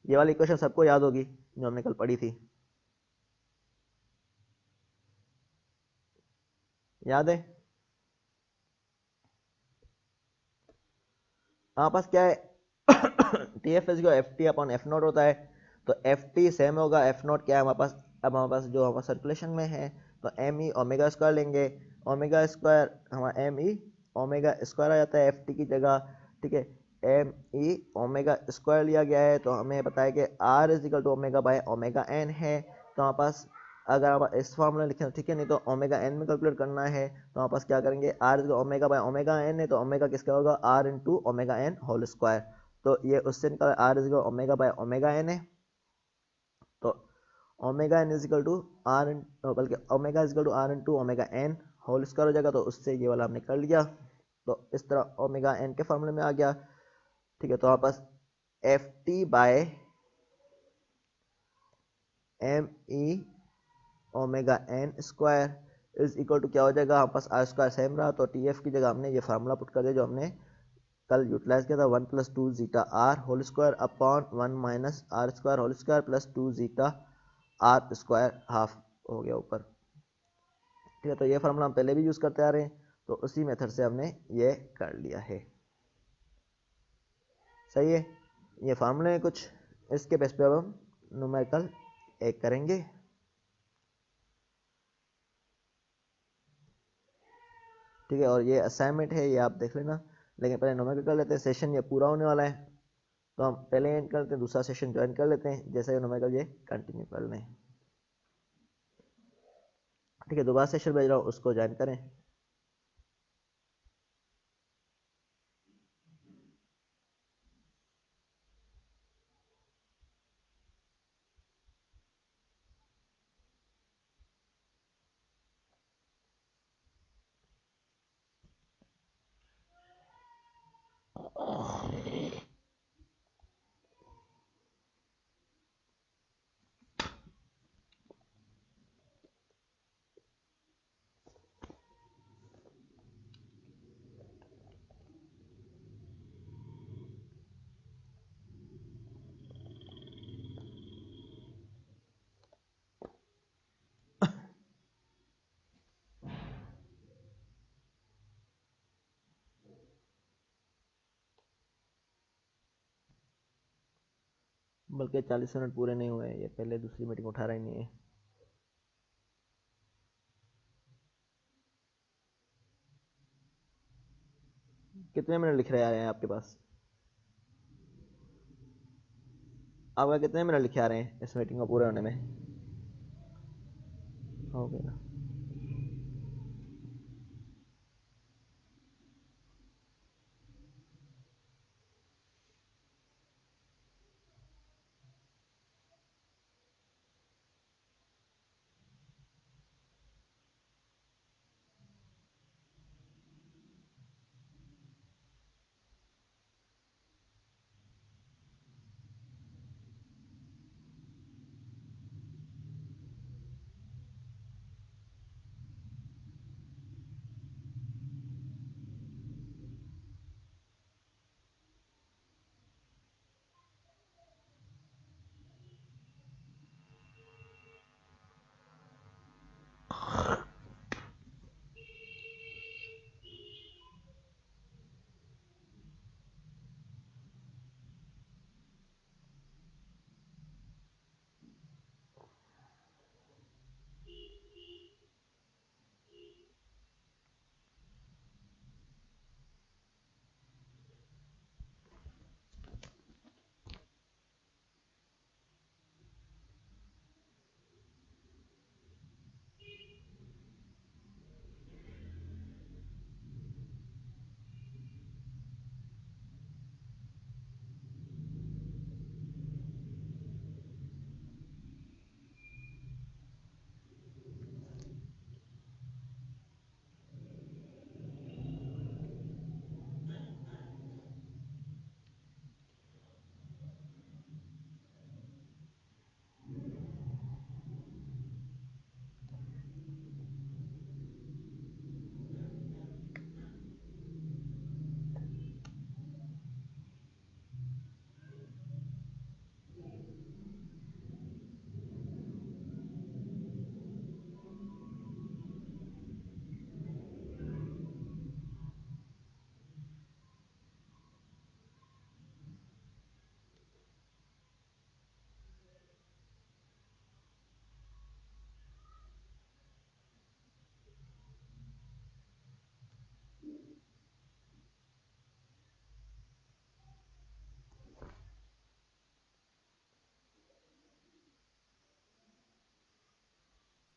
ये वाली क्वेश्चन सबको याद होगी जो हमने कल पढ़ी थी, याद है? हमारे पास क्या है T F S F T upon F not होता है, तो एफ टी सेम होगा, एफ नॉट क्या है हमारे पास, अब हमारे पास जो हमारा सर्कुलेशन में है तो एम ई ओमेगा स्क्वायर लेंगे, ओमेगा स्क्वायर हमारा एम ई ओमेगा स्क्वायर आ जाता है एफ टी की जगह। ठीक है, एम ई ओमेगा स्क्वायर लिया गया है, तो हमें बताया कि R is equal to omega by omega N है। तो हमारे पास अगर आप इस फॉर्मूला लिखें, ठीक है, नहीं तो ओमेगा एन में कैलकुलेट करना है, तो हमारे पास क्या करेंगे, R is omega by omega N है, तो ओमेगा किसका होगा, R into omega N whole square. तो ये उससे निकला R is equal omega by omega N है, तो omega N is equal to R, बल्कि omega is equal to R into omega N whole square हो जाएगा, तो उससे ये वाला हमने कर लिया। तो इस तरह ओमेगा एन के फॉर्मूले में आ गया। ठीक है, तो हमारे पास F T by M E omega N square is equal to क्या हो जाएगा, हमारे पास आर स्क्वायर सेम रहा, तो टी एफ की जगह हमने ये फार्मूला पुट कर दिया जो हमने कल यूटिलाइज किया था, 1 plus 2 zeta R whole square upon 1 minus R square whole square plus 2 zeta R square half हो गया ऊपर। ठीक है, तो ये फार्मूला हम पहले भी यूज़ करते आ रहे हैं, तो उसी मेथड से हमने ये कर लिया है। सही है, ये फार्मूले हैं कुछ, इसके बेस पे अब हम न्यूमेरिकल एक करेंगे। ठीक है, और ये असाइनमेंट है, ये आप देख लेना, लेकिन पहले न्यूमेरिकल कर लेते हैं, सेशन ये पूरा होने वाला है। तो हम पहले एंड करते हैं, दूसरा सेशन ज्वाइन कर लेते हैं, जैसा कि नॉर्मल ये कंटिन्यू कर लें। ठीक है, दोबारा सेशन भेज रहा हूँ, उसको ज्वाइन करें। बल्कि 40 मिनट पूरे नहीं हुए, ये पहले दूसरी मीटिंग उठा रहा ही नहीं है। कितने मिनट लिख रहे आ रहे हैं आपके पास? आपका कितने मिनट लिखे आ रहे हैं इस मीटिंग को पूरे होने में? हो गया।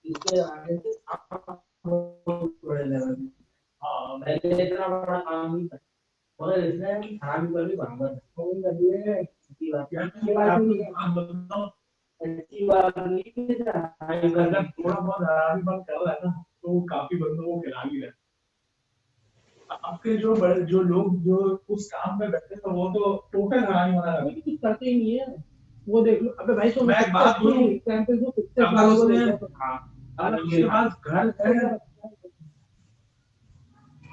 इसके आगे से बड़े लेवल में। हाँ, मैंने इतना बड़ा काम नहीं करा और इसने काम कर भी बराबर फोन कर दिए की बात ये बात नहीं है। आप बताओ ऐसी बात नहीं है। अगर थोड़ा बहुत हरामी बात कर रहा है ना तो काफी बंदों को खिला भी रहा है। आपके जो बड़े जो लोग जो उस काम में बैठे थे वो तो टोटल हरामी बना रहे कुछ करते ही नहीं है। वो देख लो अबे भाई तो मैं बात बोलूं टाइम पे जो पिक्चर बना उसने हाँ अब उसके बाद घर है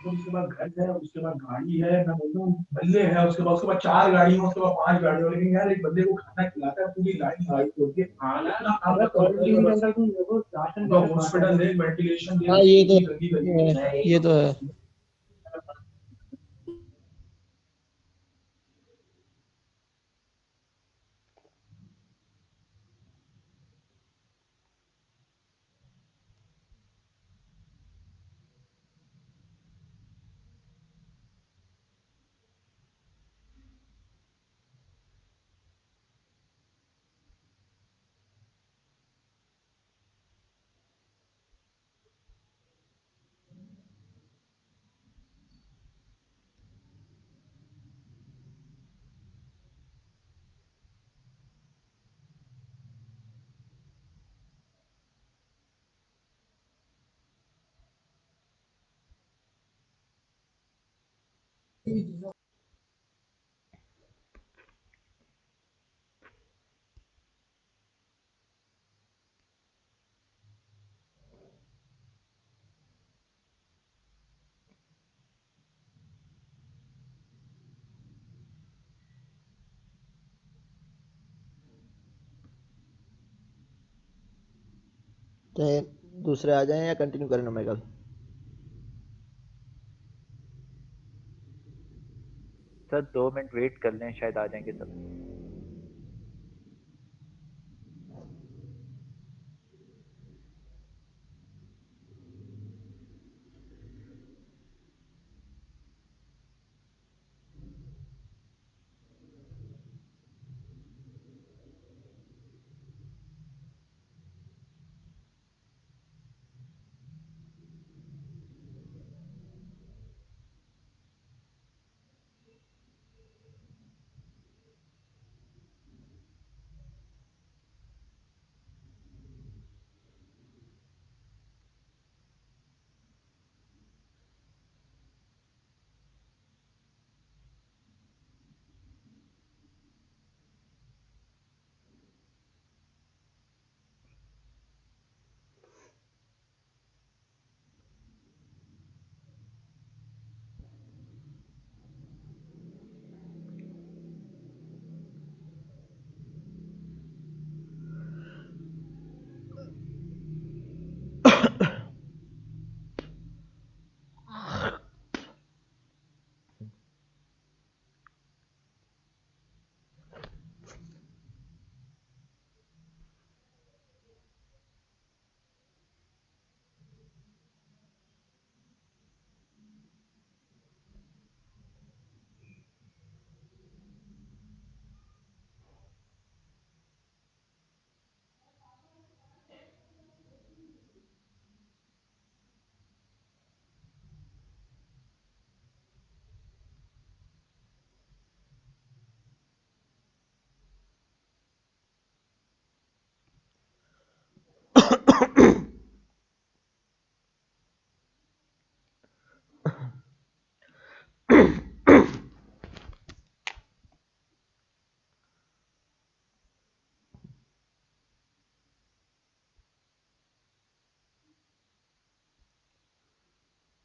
उसके बाद घर है उसके बाद गाड़ी है मैं बोलता हूँ बल्ले है उसके बाद 4 गाड़ी है उसके बाद 5 गाड़ी है लेकिन यार एक बंदे को खाना खिलाता है पूरी लाइन गाड़ी छोड़ के खाना ना आप क्वारंटाइन के अंदर तुम देखो राशन हॉस्पिटल दे वेंटिलेशन दे हाँ ये तो गंदी गंदी ये तो है। चाहे दूसरे आ जाएं या कंटिन्यू करें न्यूमेरिकल? सर 2 मिनट वेट कर लें, शायद आ जाएंगे सब।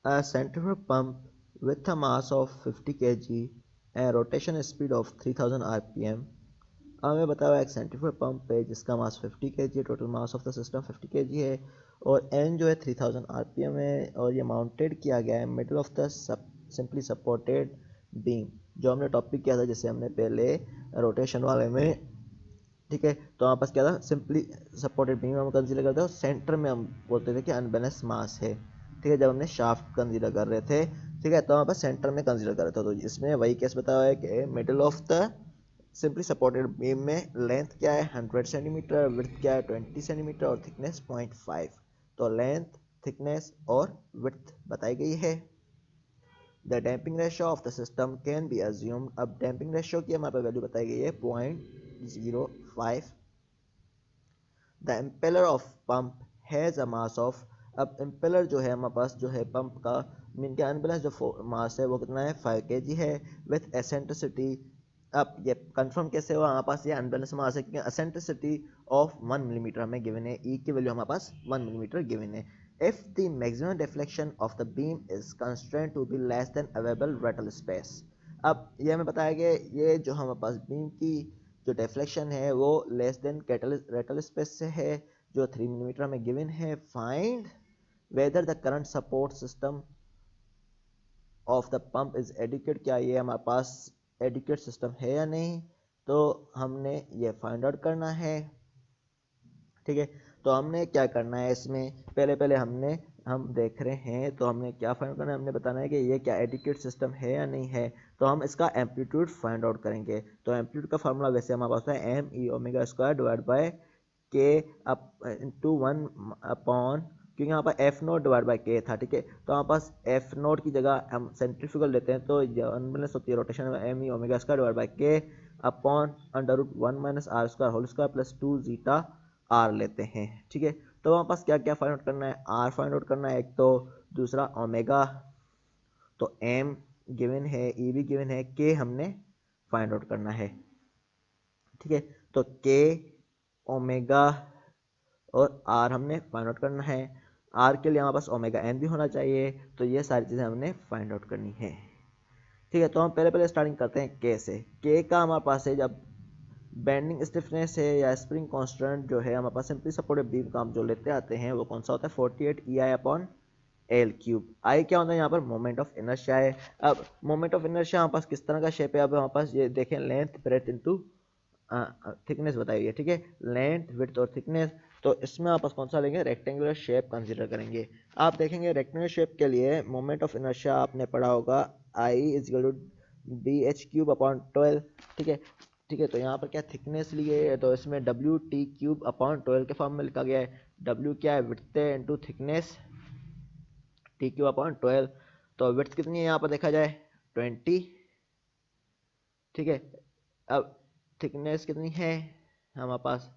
A centrifugal pump with a mass of 50 kg and rotation speed of 3000 rpm। हमें बताया हुआ एक सेंट्रीफ्यूगल पंप है जिसका मास 50 kg है, total mass of the system 50 kg है और एन जो है 3000 rpm है और ये माउंटेड किया गया है middle of the simply supported beam, जो हमने टॉपिक किया था जिसे हमने पहले रोटेशन वाले में। ठीक है, तो हमारे पास क्या था, सिंपली सपोर्टेड बीम हम कंसीडर करते हैं और सेंटर में हम बोलते थे कि अनबैलेंस मास है। ठीक है, जब हमने शाफ्ट कंसीडर कर रहे थे, ठीक है, तो हमारे पास सेंटर में कंसीडर कर रहे थे। तो इसमें वही केस बताया हुआ है कि middle of the simply supported beam में लेंथ क्या है 100 सेंटीमीटर, विड्थ क्या है 20 सेंटीमीटर और थिकनेस 0.5। तो लेंथ, थिकनेस और विड्थ बताई गई है। The damping ratio of the system can be assumed. अब डैम्पिंग रेशियो की हमारे पास वैल्यू बताई गई है 0.05। The impeller of pump has a mass of, अब इम्पेलर जो है हमारे पास जो है पंप का मीन के अनबैलेंस जो मास है वो कितना है 5 kg है विथ एसेंट्रिसिटी। अब ये कंफर्म कैसे हुआ, हमारे पास ये अनबैलेंस मास है क्योंकि एसेंट्रिसिटी ऑफ 1 मिलीमीटर हमें गिवन है, ई की वैल्यू हमारे पास 1 मिलीमीटर गिवन है। If the maximum deflection of the beam is constrained to be less than available rattle space। अब ये हमें बताया गया ये जो हमारे पास बीम की जो डिफ्लेक्शन है वो लेस देन रेटल स्पेस से है जो 3 मिलीमीटर हमें गिवन है। Find whether the current support system of the pump is adequate, क्या ये हमारे पास एडिक्वेट सिस्टम है या नहीं, तो हमने ये फाइंड आउट करना है। ठीक है, तो हमने क्या करना है इसमें, पहले हम देख रहे हैं तो हमने क्या फाइंड करना है, हमने बताना है कि ये क्या एडिक्वेट सिस्टम है या नहीं है। तो हम इसका एम्पलीट्यूड फाइंड आउट करेंगे। तो एम्पलीट्यूड का फार्मूला वैसे हमारे पास है M E omega square divide by K up into 1 upon, क्योंकि यहाँ पर एफ नोट डिवाइड बाय के था। ठीक है, तो हमारे पास एफ नोट की जगह हम सेंट्रीफ्यूगल लेते हैं तो अनबैलेंस होती है रोटेशन में M E omega square divide by K upon under root 1 minus R square whole square plus 2 zeta R लेते हैं। ठीक है, तो हमारे पास क्या क्या फाइंड आउट करना है, आर फाइंड आउट करना है एक, तो दूसरा ओमेगा, तो एम गिवन है, ई भी गिवन है, के हमने फाइंड आउट करना है। ठीक है, तो के, ओमेगा और आर हमने फाइंड आउट करना है। आर के लिए हमारे पास ओमेगा एन भी होना चाहिए, तो ये सारी चीज़ें हमने फाइंड आउट करनी है। ठीक है, तो हम पहले स्टार्टिंग करते हैं के से। के का हमारे पास है, जब बेंडिंग स्टिफनेस है या स्प्रिंग कांस्टेंट जो है हमारे पास सिंपली सपोर्टेड बीम का हम जो लेते आते हैं वो कौन सा होता है, 48 EI अपॉन एल क्यूब। आई क्या होता है यहाँ पर, मोमेंट ऑफ इनर्शिया है। अब मोमेंट ऑफ इनर्शिया हमारे पास किस तरह का शेप है, अब हमारे पास ये देखें, लेंथ ब्रेथ इनटू थिकनेस बताई हुई है। ठीक है, लेंथ विड्थ और थिकनेस, तो इसमें आप कौन सा लेंगे, रेक्टेंगुलर शेप कंसीडर करेंगे। आप देखेंगे रेक्टेंगुलर शेप के लिए मोमेंट ऑफ इनर्शिया आपने पढ़ा होगा I is equal to B H cube upon 12। ठीक है, ठीक है, तो यहाँ पर क्या थिकनेस लिए, तो इसमें डब्ल्यू टी क्यूब अपॉन 12 के फॉर्म में लिखा गया है। डब्ल्यू क्या है, width into thickness, T cube upon 12। तो विड्थ कितनी है यहाँ पर देखा जाए, 20। ठीक है, अब थिकनेस कितनी है हमारे पास,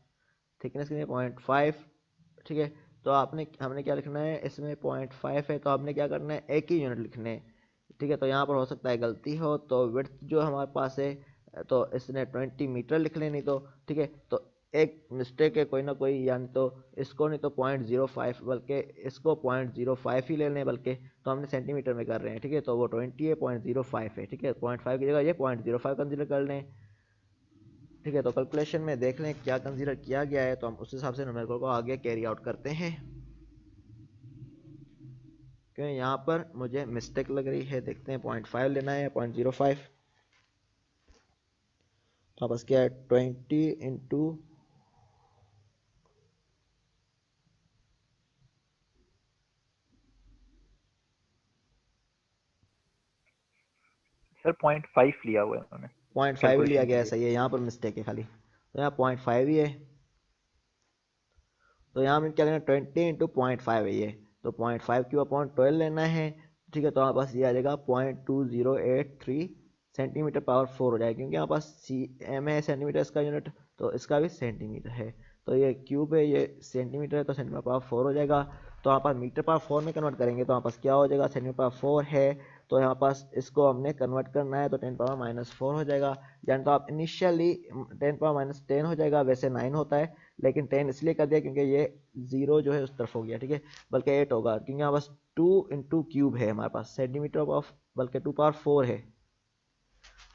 थिकनेस कितनी है, 0.5। ठीक है, तो हमने क्या लिखना है, इसमें 0.5 है तो आपने क्या करना है, एक ही यूनिट लिखने हैं। ठीक है, तो यहाँ पर हो सकता है गलती हो, तो विड्थ जो हमारे पास है तो इसने 20 मीटर लिख लेनी, तो ठीक है, तो एक मिस्टेक है कोई ना कोई, यानी तो इसको नहीं तो 0.05 बल्कि इसको 0.05 ही ले लें, बल्कि तो हमने सेंटीमीटर में कर रहे हैं। ठीक है, तो वो 20 है, 0.05 है। ठीक है, 0.5 की जगह ये 0.05 कंसिडर कर लें। ठीक है, तो कैलकुलेशन में देख लें क्या कंसीडर किया गया है, तो हम उस हिसाब से न्यूमेरिकल को आगे कैरी आउट करते हैं। क्योंकि यहाँ पर मुझे मिस्टेक लग रही है, देखते हैं 0.5 लेना है, 0.05। तो बस क्या है, 20 इंटू सर 0.5 लिया हुआ है उन्होंने 0.5 लिया कैलकुलेशन के गया है, लिए। सही है, यहाँ पर मिस्टेक है खाली, तो यहाँ 0.5 ही है। तो यहाँ में क्या लेना, 20 इंटू 0.5 है ये, तो 0.5 क्यू अपॉन 12 लेना है। ठीक है, तो हमारे पास ये आ जाएगा 0.2083 सेंटीमीटर पावर 4 हो जाएगा, क्योंकि यहाँ पास सी एम है सेंटीमीटर इसका यूनिट, तो इसका भी सेंटीमीटर है, तो ये क्यूब है, ये सेंटीमीटर है, तो सेंटीमीटर पावर 4 हो जाएगा। तो यहाँ पास मीटर पावर 4 में कन्वर्ट करेंगे तो यहाँ पास क्या हो जाएगा, सेंटीमीटर पावर 4 है, तो यहाँ पास इसको हमने कन्वर्ट करना है, तो 10 पावर -4 हो जाएगा। यानी तो आप इनिशियली 10 पावर -10 हो जाएगा, वैसे 9 होता है, लेकिन 10 इसलिए कर दिया क्योंकि ये 0 जो है उस तरफ हो गया। ठीक है, बल्कि 8 होगा, क्योंकि यहाँ पास 2 इंटू क्यूब है हमारे पास, सेंटीमीटर ऑफ बल्कि 2 पावर 4 है।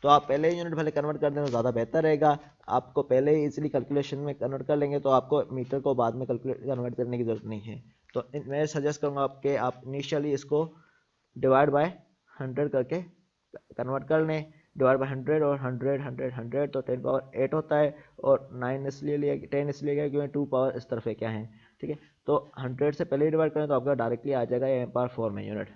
तो आप पहले ही यूनिट भले कन्वर्ट कर दें तो ज़्यादा बेहतर रहेगा, आपको पहले ही इजीली कैलकुलेशन में कन्वर्ट कर लेंगे, तो आपको मीटर को बाद में कन्वर्ट करने की ज़रूरत नहीं है। तो मैं सजेस्ट करूँगा आपके, आप इनिशियली इसको डिवाइड बाय 100 करके कन्वर्ट कर लें, डिवाइड बाय 100 और 100 तो 10 पावर 8 होता है, और 9 इसलिए लिया, 10 इसलिए गया क्योंकि 2 पावर इस तरफ है क्या है। ठीक है, तो 100 से पहले ही डिवाइड करें तो आपका डायरेक्टली आ जाएगा एम पावर 4 में यूनिट।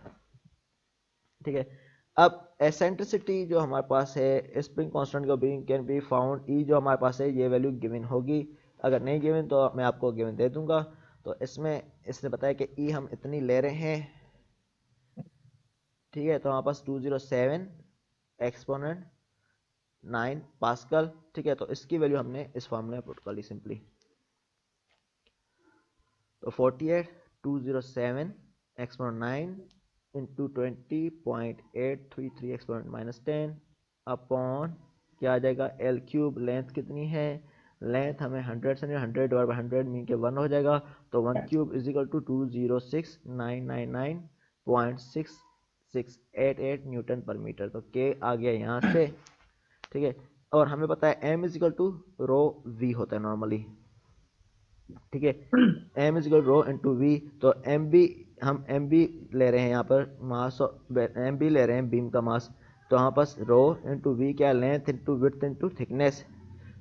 ठीक है, अब एसेंट्रिसिटी जो हमारे पास है, स्प्रिंग कांस्टेंट को बीइंग कैन बी फाउंड, ई जो हमारे पास है ये वैल्यू गिवन होगी, अगर नहीं गिवन तो मैं आपको गिवन दे दूंगा। तो इसने बताया कि ई हम इतनी ले रहे हैं। ठीक है, तो हमारे पास 207 एक्सपोनेंट 9 पास्कल। ठीक है, तो इसकी वैल्यू हमने इस फॉर्मूले में पुट कर ली सिंपली, तो 48 207 एक्सपोनेंट 9 इंटू 20.833 एक्सपोनेंट -10 अपॉन क्या आ जाएगा, एल क्यूब। लेंथ कितनी है, लेंथ हमें 100 से 100 डिवाइड बाई 100 मीन के 1 हो जाएगा, तो 1 cube is equal to 206,999.6688 newton per metre, तो के आ गया यहाँ से। ठीक है, और हमें पता है M is equal to rho V होता है नॉर्मली। ठीक है, M is equal rho into V, तो एम बी, हम एम बी ले रहे हैं यहाँ पर मास, एम बी ले रहे हैं बीम का मास, तो यहाँ पास रो इंटू वी क्या, length into width into thickness,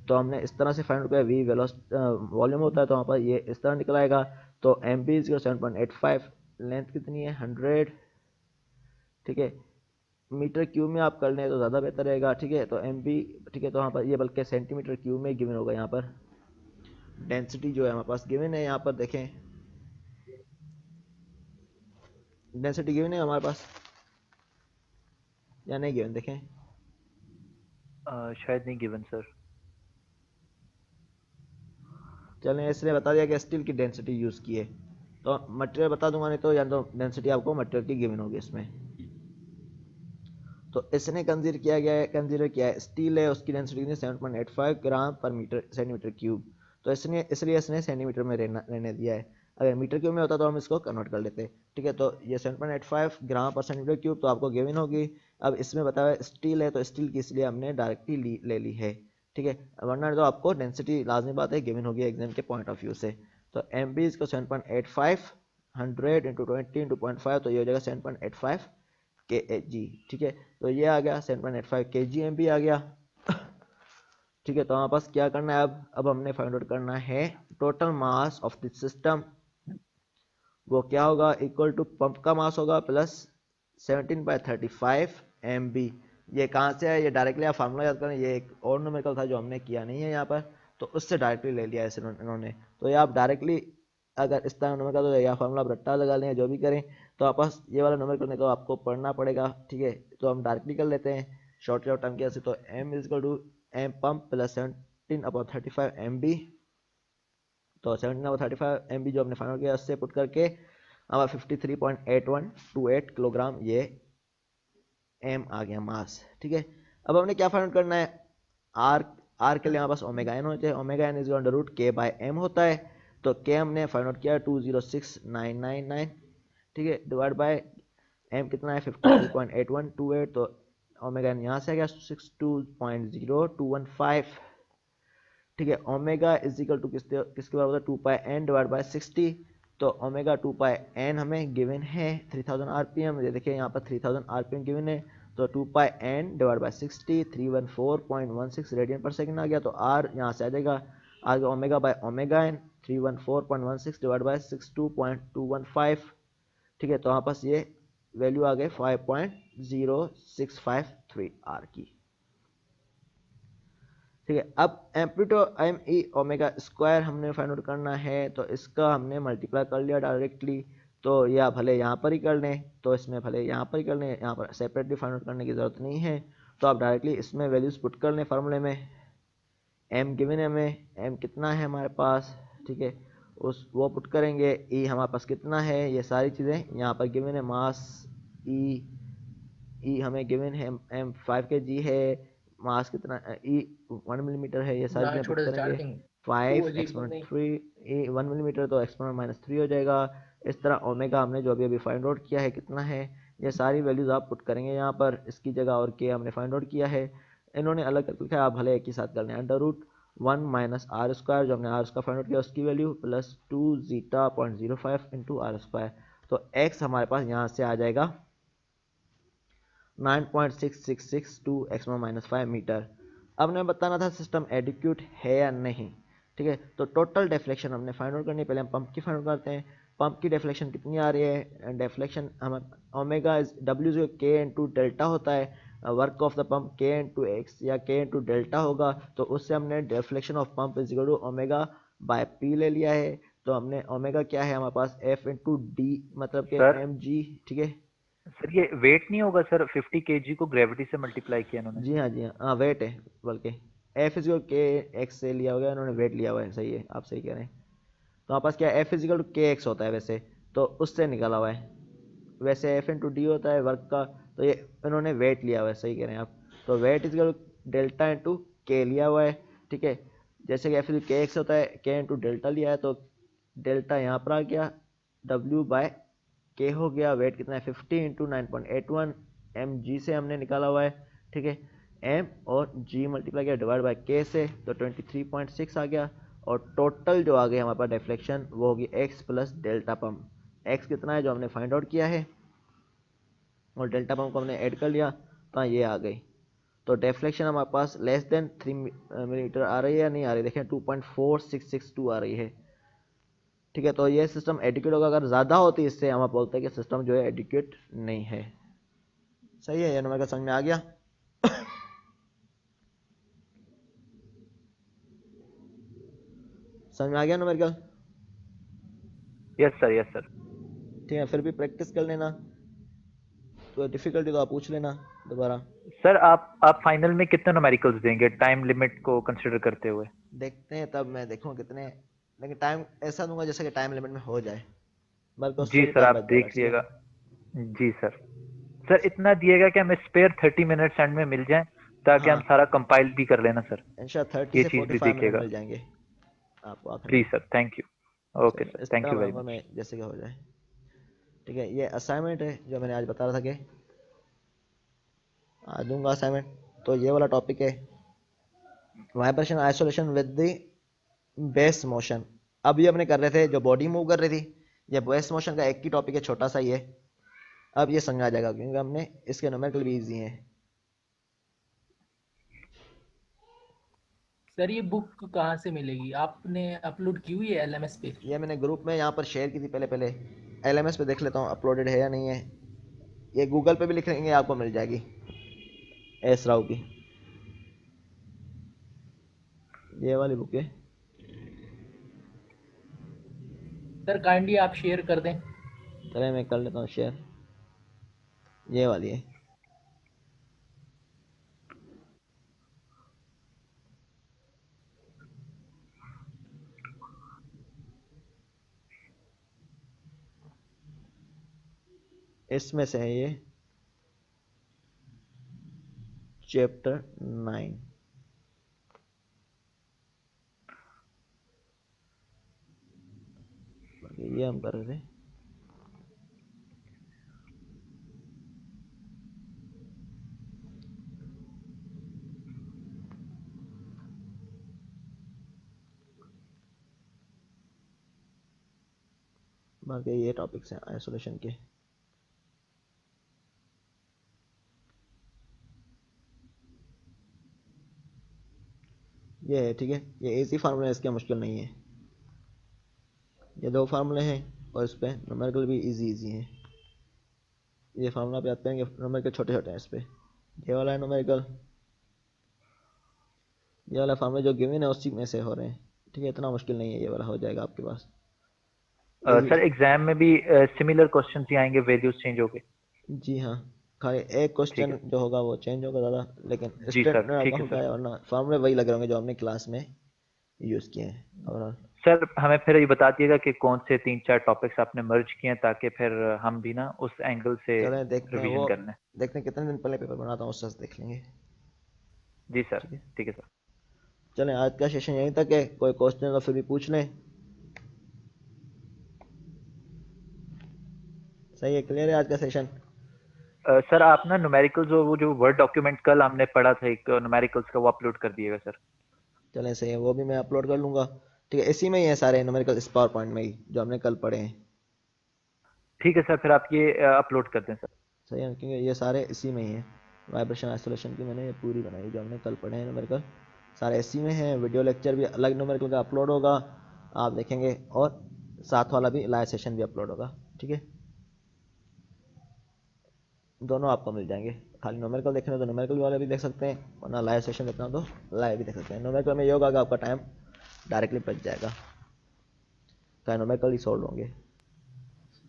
तो हमने इस तरह से फाइंड किया, वी वॉल्यूम होता है, तो वहाँ पर ये इस तरह निकल आएगा। तो एम बी इज 7.85, लेंथ कितनी है 100। ठीक है, मीटर क्यूब में आप कर लें तो ज़्यादा बेहतर रहेगा। ठीक है, तो एम बी, ठीक है, तो वहाँ पर ये बल्कि सेंटीमीटर क्यूब में गिवन होगा। यहाँ पर डेंसिटी जो है हमारे पास गिवन है, यहाँ पर देखें डेंसिटी गिवन है हमारे पास या नहीं गिवन, देखें शायद नहीं गिवन सर। चलें, इसलिए बता दिया कि स्टील की डेंसिटी यूज़ की है, तो मटेरियल बता दूंगा, नहीं तो या तो डेंसिटी आपको मटेरियल की गिवन होगी इसमें। तो इसने कंसीडर किया है स्टील है, उसकी डेंसिटी कितनी 7.85 ग्राम पर मीटर सेंटीमीटर क्यूब। तो इसलिए इसने सेंटीमीटर में रहने दिया है। अगर मीटर क्यूब में होता तो हम इसको कन्वर्ट कर लेते। ठीक है, तो ये 7.85 ग्राम पर सेंटीमीटर क्यूब तो आपको गिवन होगी। अब इसमें बताया स्टील है तो स्टील की इसलिए हमने डायरेक्टली ले ली है। ठीक है, वरना तो आपको डेंसिटी लाजमी बात है गिवन होगी एग्जाम के पॉइंट ऑफ व्यू से। तो एम बी इसको 7.85 100 इंटू 20 इंटू 0.5 तो ये हो जाएगा 7.85 के जी। ठीक है, तो ये आ गया 7.85 के जी एम बी आ गया। ठीक है, तो हमारे पास क्या करना है अब हमने फाइंड आउट करना है total mass of the system. वो क्या होगा, इक्वल टू पंप का मास होगा प्लस 17/35 MB। ये कहाँ से है, ये डायरेक्टली आप फार्मूला याद करें, ये एक और न्यूमेरिकल था जो हमने किया नहीं है यहाँ पर, तो उससे डायरेक्टली ले लिया है इन्होंने। तो ये आप डायरेक्टली अगर इस तरह न्यूमेरिकल तो या फार्मूला आप रट्टा लगा लें जो भी करें, तो आप पास ये वाला न्यूमेरिकल करने को आपको पढ़ना पड़ेगा। ठीक है, तो हम डायरेक्टली कर लेते हैं शॉर्ट टर्म के ऐसे। तो M equal to M pump plus 17/35 MB। तो 17/35 MB जो हमने फाइनल किया उससे पुट करके हमारा 53.8128 किलोग्राम ये M आ गया मास। ठीक है, अब हमने क्या फाइंड करना है, R के लिए हमारे पास ओमेगा एन होना चाहिए। Omega N is under root K by M होता है। तो के हमने फाइंड आउट किया 206999। ठीक है, डिवाइड बाय एम कितना है 53.8128। तो ओमेगा एन यहाँ से आ गया 62.0215। ठीक है, ओमेगा इज इक्वल टू किसके बराबर होता है 2 पाई एन डिवाइड बाय 60। तो ओमेगा 2 पाई एन हमें गिवन है 3000 आरपीएम। ये देखिए यहाँ पर 3000 आरपीएम गिवन है। तो 2 pi N divide by 60 314.16 radian per second आ गया। तो आर यहाँ से आ जाएगा, आ गया omega by omega N 314.16 divide by 62.215। ठीक है, तो हमारे पास ये वैल्यू आ गई 5.0653 आर की। ठीक है, अब amplitude M E omega square हमने फाइंड आउट करना है। तो इसका हमने मल्टीप्लाई कर लिया डायरेक्टली। तो या भले यहाँ पर ही कर लें, तो इसमें भले यहाँ पर ही कर लें, यहाँ पर सेपरेटली फाइंड आउट करने की ज़रूरत नहीं है। तो आप डायरेक्टली इसमें वैल्यूज पुट कर लें फार्मूले में। एम गिवन है हमें, एम कितना है हमारे पास, ठीक है, वो पुट करेंगे। ई हमारे पास कितना है, ये सारी चीज़ें यहाँ पर गिवन है। मास ई हमें गिवन है एम 5 kg है। मास कितना ई 1 मिलीमीटर है। ये सारी चीज़ें पुट करेंगे 5 एक्सपोनेंट 3 ए 1 मिलीमीटर तो एक्सपोनेंट -3 हो जाएगा। इस तरह ओमेगा हमने जो अभी फाइंड आउट किया है कितना है, ये सारी वैल्यूज आप पुट करेंगे यहाँ पर इसकी जगह। और के हमने फाइंड आउट किया है, इन्होंने अलग करके लिखा है, आप भले एक ही साथ कर लें। Under root 1 minus R square जो हमने आर स्क्वायर फाइंड आउट किया उसकी value plus 2 zeta 0.05 into R square. तो एक्स हमारे पास यहाँ से आ जाएगा 9.6662 x-5 मीटर। अब हमें बताना था सिस्टम एडिक्यूट है या नहीं। ठीक है, तो टोटल डिफ्लेक्शन हमने फाइंड आउट करनी है। पहले हम पंप की फाइंड आउट करते हैं। पंप की डिफ्लेक्शन कितनी आ रही है, डिफ्लेक्शन हम ओमेगा डब्ल्यू जो के इंटू डेल्टा होता है, work of the pump K into X या के इंटू डेल्टा होगा। तो उससे हमने deflection of pump is equal to omega by P ले लिया है। तो हमने ओमेगा क्या है हमारे पास एफ इंटू डी मतलब के एम जी। ठीक है सर, ये वेट नहीं होगा सर, 50 kg को ग्रेविटी से मल्टीप्लाई किया इन्होंने। जी हाँ हाँ वेट है, बल्कि एफ इजिकल के एक्स से लिया होगा, इन्होंने वेट लिया हुआ है। सही है, आप सही कह रहे हैं। तो हमारे पास क्या एफ इजिकल टू के एक्स होता है वैसे, तो उससे निकाला हुआ है। वैसे एफ इंटू डी होता है वर्क का, तो ये इन्होंने वेट लिया हुआ है। सही कह रहे हैं आप। तो वेट इजिकल डेल्टा इंटू के लिया हुआ है। ठीक है, जैसे कि एफ इजिकल के एक्स होता है, के इंटू डेल्टा लिया है, तो डेल्टा यहाँ पर आ गया, डब्ल्यू बाय के हो गया। वेट कितना है 50 इंटू 9.81 एम जी से हमने निकाला हुआ है। ठीक है, एम और जी मल्टीप्लाई किया डिवाइड बाय के से, तो 23.6 आ गया। और टोटल जो आ गई हमारे पास डिफ्लेक्शन वो होगी x plus delta pump. X कितना है जो हमने फाइंड आउट किया है और डेल्टा पंप को हमने ऐड कर लिया, तो ये आ गई। तो डिफ्लेक्शन हमारे पास लेस देन 3 मिलीमीटर आ रही है या नहीं आ रही, देखें 2.4662 आ रही है। ठीक है, तो ये सिस्टम एडिक्यूट होगा। अगर ज़्यादा होती इससे हम बोलते हैं कि सिस्टम जो है एडिक्यूट नहीं है। सही है, ये नंबर का समझ में आ गया। समझ में आ गया नंबर का? Yes sir, yes sir. ठीक है, फिर भी प्रैक्टिस कर लेना, तो डिफिकल्टी तो आप पूछ लेना दोबारा। सर आप फाइनल में कितने न्यूमेरिकल्स देंगे टाइम लिमिट को कंसीडर करते हुए? देखते हैं, तब मैं देखूंगा कितने, लेकिन टाइम ऐसा दूंगा जैसे कि टाइम लिमिट में हो जाए, बल्कि उससे जी भी सर, टाइम आप बच जाएगा। देख ठीक है, लिएगा। जी सर। सर इतना दिएगा कि हमें स्पेयर 30 मिनट्स एंड में मिल जाए ताकि हम हाँ सारा कंपाइल भी कर लेना सर, इंशाल्लाह 30 ये से चीज़ भी 45 मिनट देखिएगा मिल जाएंगे आपको आखिर में। Please sir, thank you. Okay चलिए सर, इस थैंक तरह यू वेरी बनाऊंगा मच। मैं जैसे कि हो जाए। ठीक है, ये असाइनमेंट है जो मैंने आज बता रहा था कि आज दूंगा असाइनमेंट। तो ये वाला टॉपिक है vibration isolation with the base motion. अब ये अपने कर रहे थे जो बॉडी मूव कर रही थी, ये बेस मोशन का एक ही टॉपिक है, छोटा सा ही है। अब ये समझ आ जाएगा क्योंकि हमने इसके न्यूमेरिकल भी इजी हैं। सर ये बुक कहाँ से मिलेगी? आपने अपलोड की हुई है एलएमएस पे? ये मैंने ग्रुप में यहाँ पर शेयर की थी पहले पहले। एलएमएस पे देख लेता हूँ अपलोडेड है या नहीं है। ये गूगल पे भी लिख लेंगे, आपको मिल जाएगी एस राव की, ये वाली बुक है। सर काइंडली आप शेयर कर दें। चले मैं कर लेता हूँ शेयर, ये वाली है। इसमें से है ये चैप्टर 9। ये हम कर रहे थे। बाकी ये टॉपिक्स हैं आइसोलेशन के। ये है ठीक है, ये इजी फार्मूला है, इसके मुश्किल नहीं है। ये दो फार्मूले हैं और इस पे न्यूमेरिकल भी इजी इजी हैं। ये फार्मूला पे आते हैं कि न्यूमेरिकल छोटे छोटे हैं इस पे। ये वाला है न्यूमेरिकल, ये वाला फार्मूला जो गिवन है उसी में से हो रहे हैं। ठीक है, इतना मुश्किल नहीं है, ये वाला हो जाएगा आपके पास। सर एग्जाम में भी सिमिलर क्वेश्चन ही आएंगे, वैल्यूज चेंज हो गए? जी हाँ, खाली एक ठीक क्वेश्चन है जो होगा वो चेंज होगा ज़्यादा, लेकिन जी सर, स्टैंडर्ड आपका ठीक है होगा सर। वरना फार्मूले वही लग रहे होंगे जो हमने क्लास में यूज़ किए हैं ओवरऑल। सर हमें फिर ये बता दिएगा कि कौन से 3-4 टॉपिक्स आपने मर्ज किए हैं ताकि फिर हम भी ना उस एंगल से चलें देखते हैं, रिवीजन वो कर लें। देखते हैं कितने दिन पहले पेपर बनाता हूँ, उससे देख लेंगे। जी सर, ठीक है, ठीक है सर। चलें आज का सेशन यहीं तक है। कोई क्वेश्चन तो फिर भी पूछ लें। सही है, क्लियर है आज का सेशन। सर आप ना न्यूमेरिकल्स, वो जो वर्ड डॉक्यूमेंट कल हमने पढ़ा था एक न्यूमेरिकल्स का, वो अपलोड कर दिएगा सर। चलें सही है, वो भी मैं अपलोड कर लूँगा। ठीक है, इसी में ही है सारे न्यूमेरिकल, इस पावर पॉइंट में ही जो हमने कल पढ़े हैं। ठीक है सर, फिर आप ये अपलोड कर दें सर। सही है, क्योंकि ये सारे इसी में ही हैं। वाइब्रेशन आइसोलेशन की मैंने ये पूरी बनाई जो हमने कल पढ़े हैं न्यूमेरिकल, सारे इसी में हैं। वीडियो लेक्चर भी अलग न्यूमेरिकल का अपलोड होगा, आप देखेंगे, और साथ वाला भी लाइव सेशन भी अपलोड होगा। ठीक है, दोनों आपको मिल जाएंगे। खाली न्यूमेरिकल देखना हो तो न्यूमेरिकल वाले भी देख सकते हैं, वरना लाइव सेशन देखना हो तो लाइव भी देख सकते हैं। न्यूमेरिकल में ये होगा कि आपका टाइम डायरेक्टली बच जाएगा, क्या न्यूमेरिकल ही सॉल्व होंगे।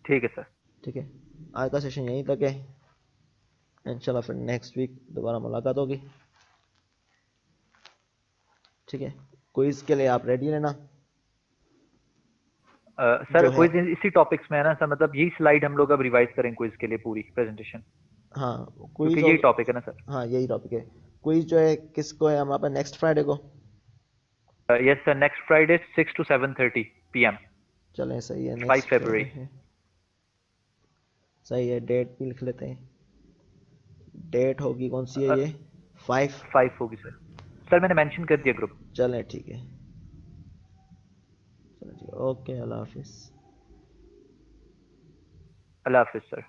ठीक है सर। ठीक है, आज का सेशन यहीं तक है। इंशाल्लाह फिर नेक्स्ट वीक दोबारा मुलाकात होगी। ठीक है, क्विज के लिए आप रेडी रहना। सर जो है, क्विज इसी टॉपिक्स में है ना सर, मतलब यही स्लाइड हम लोग अब रिवाइज करें क्विज के लिए पूरी प्रेजेंटेशन, हाँ क्योंकि क्विज यही होगा। टॉपिक है ना सर? हाँ यही टॉपिक है। क्विज जो है किसको है हमारे पास, नेक्स्ट फ्राइडे को। Yes sir, next Friday 6 to 7:30 PM, चलें सही है, 5 नेक्स्ट फ्राइडे February। है। सही है, डेट भी लिख लेते हैं। डेट होगी कौन सी है ये, 5। 5 होगी सर। सर मैंने मेंशन कर दिया ग्रुप। चलें ठीक है, चलो ठीक है, ओके, अल्लाह हाफिज़। अल्लाह हाफिज सर।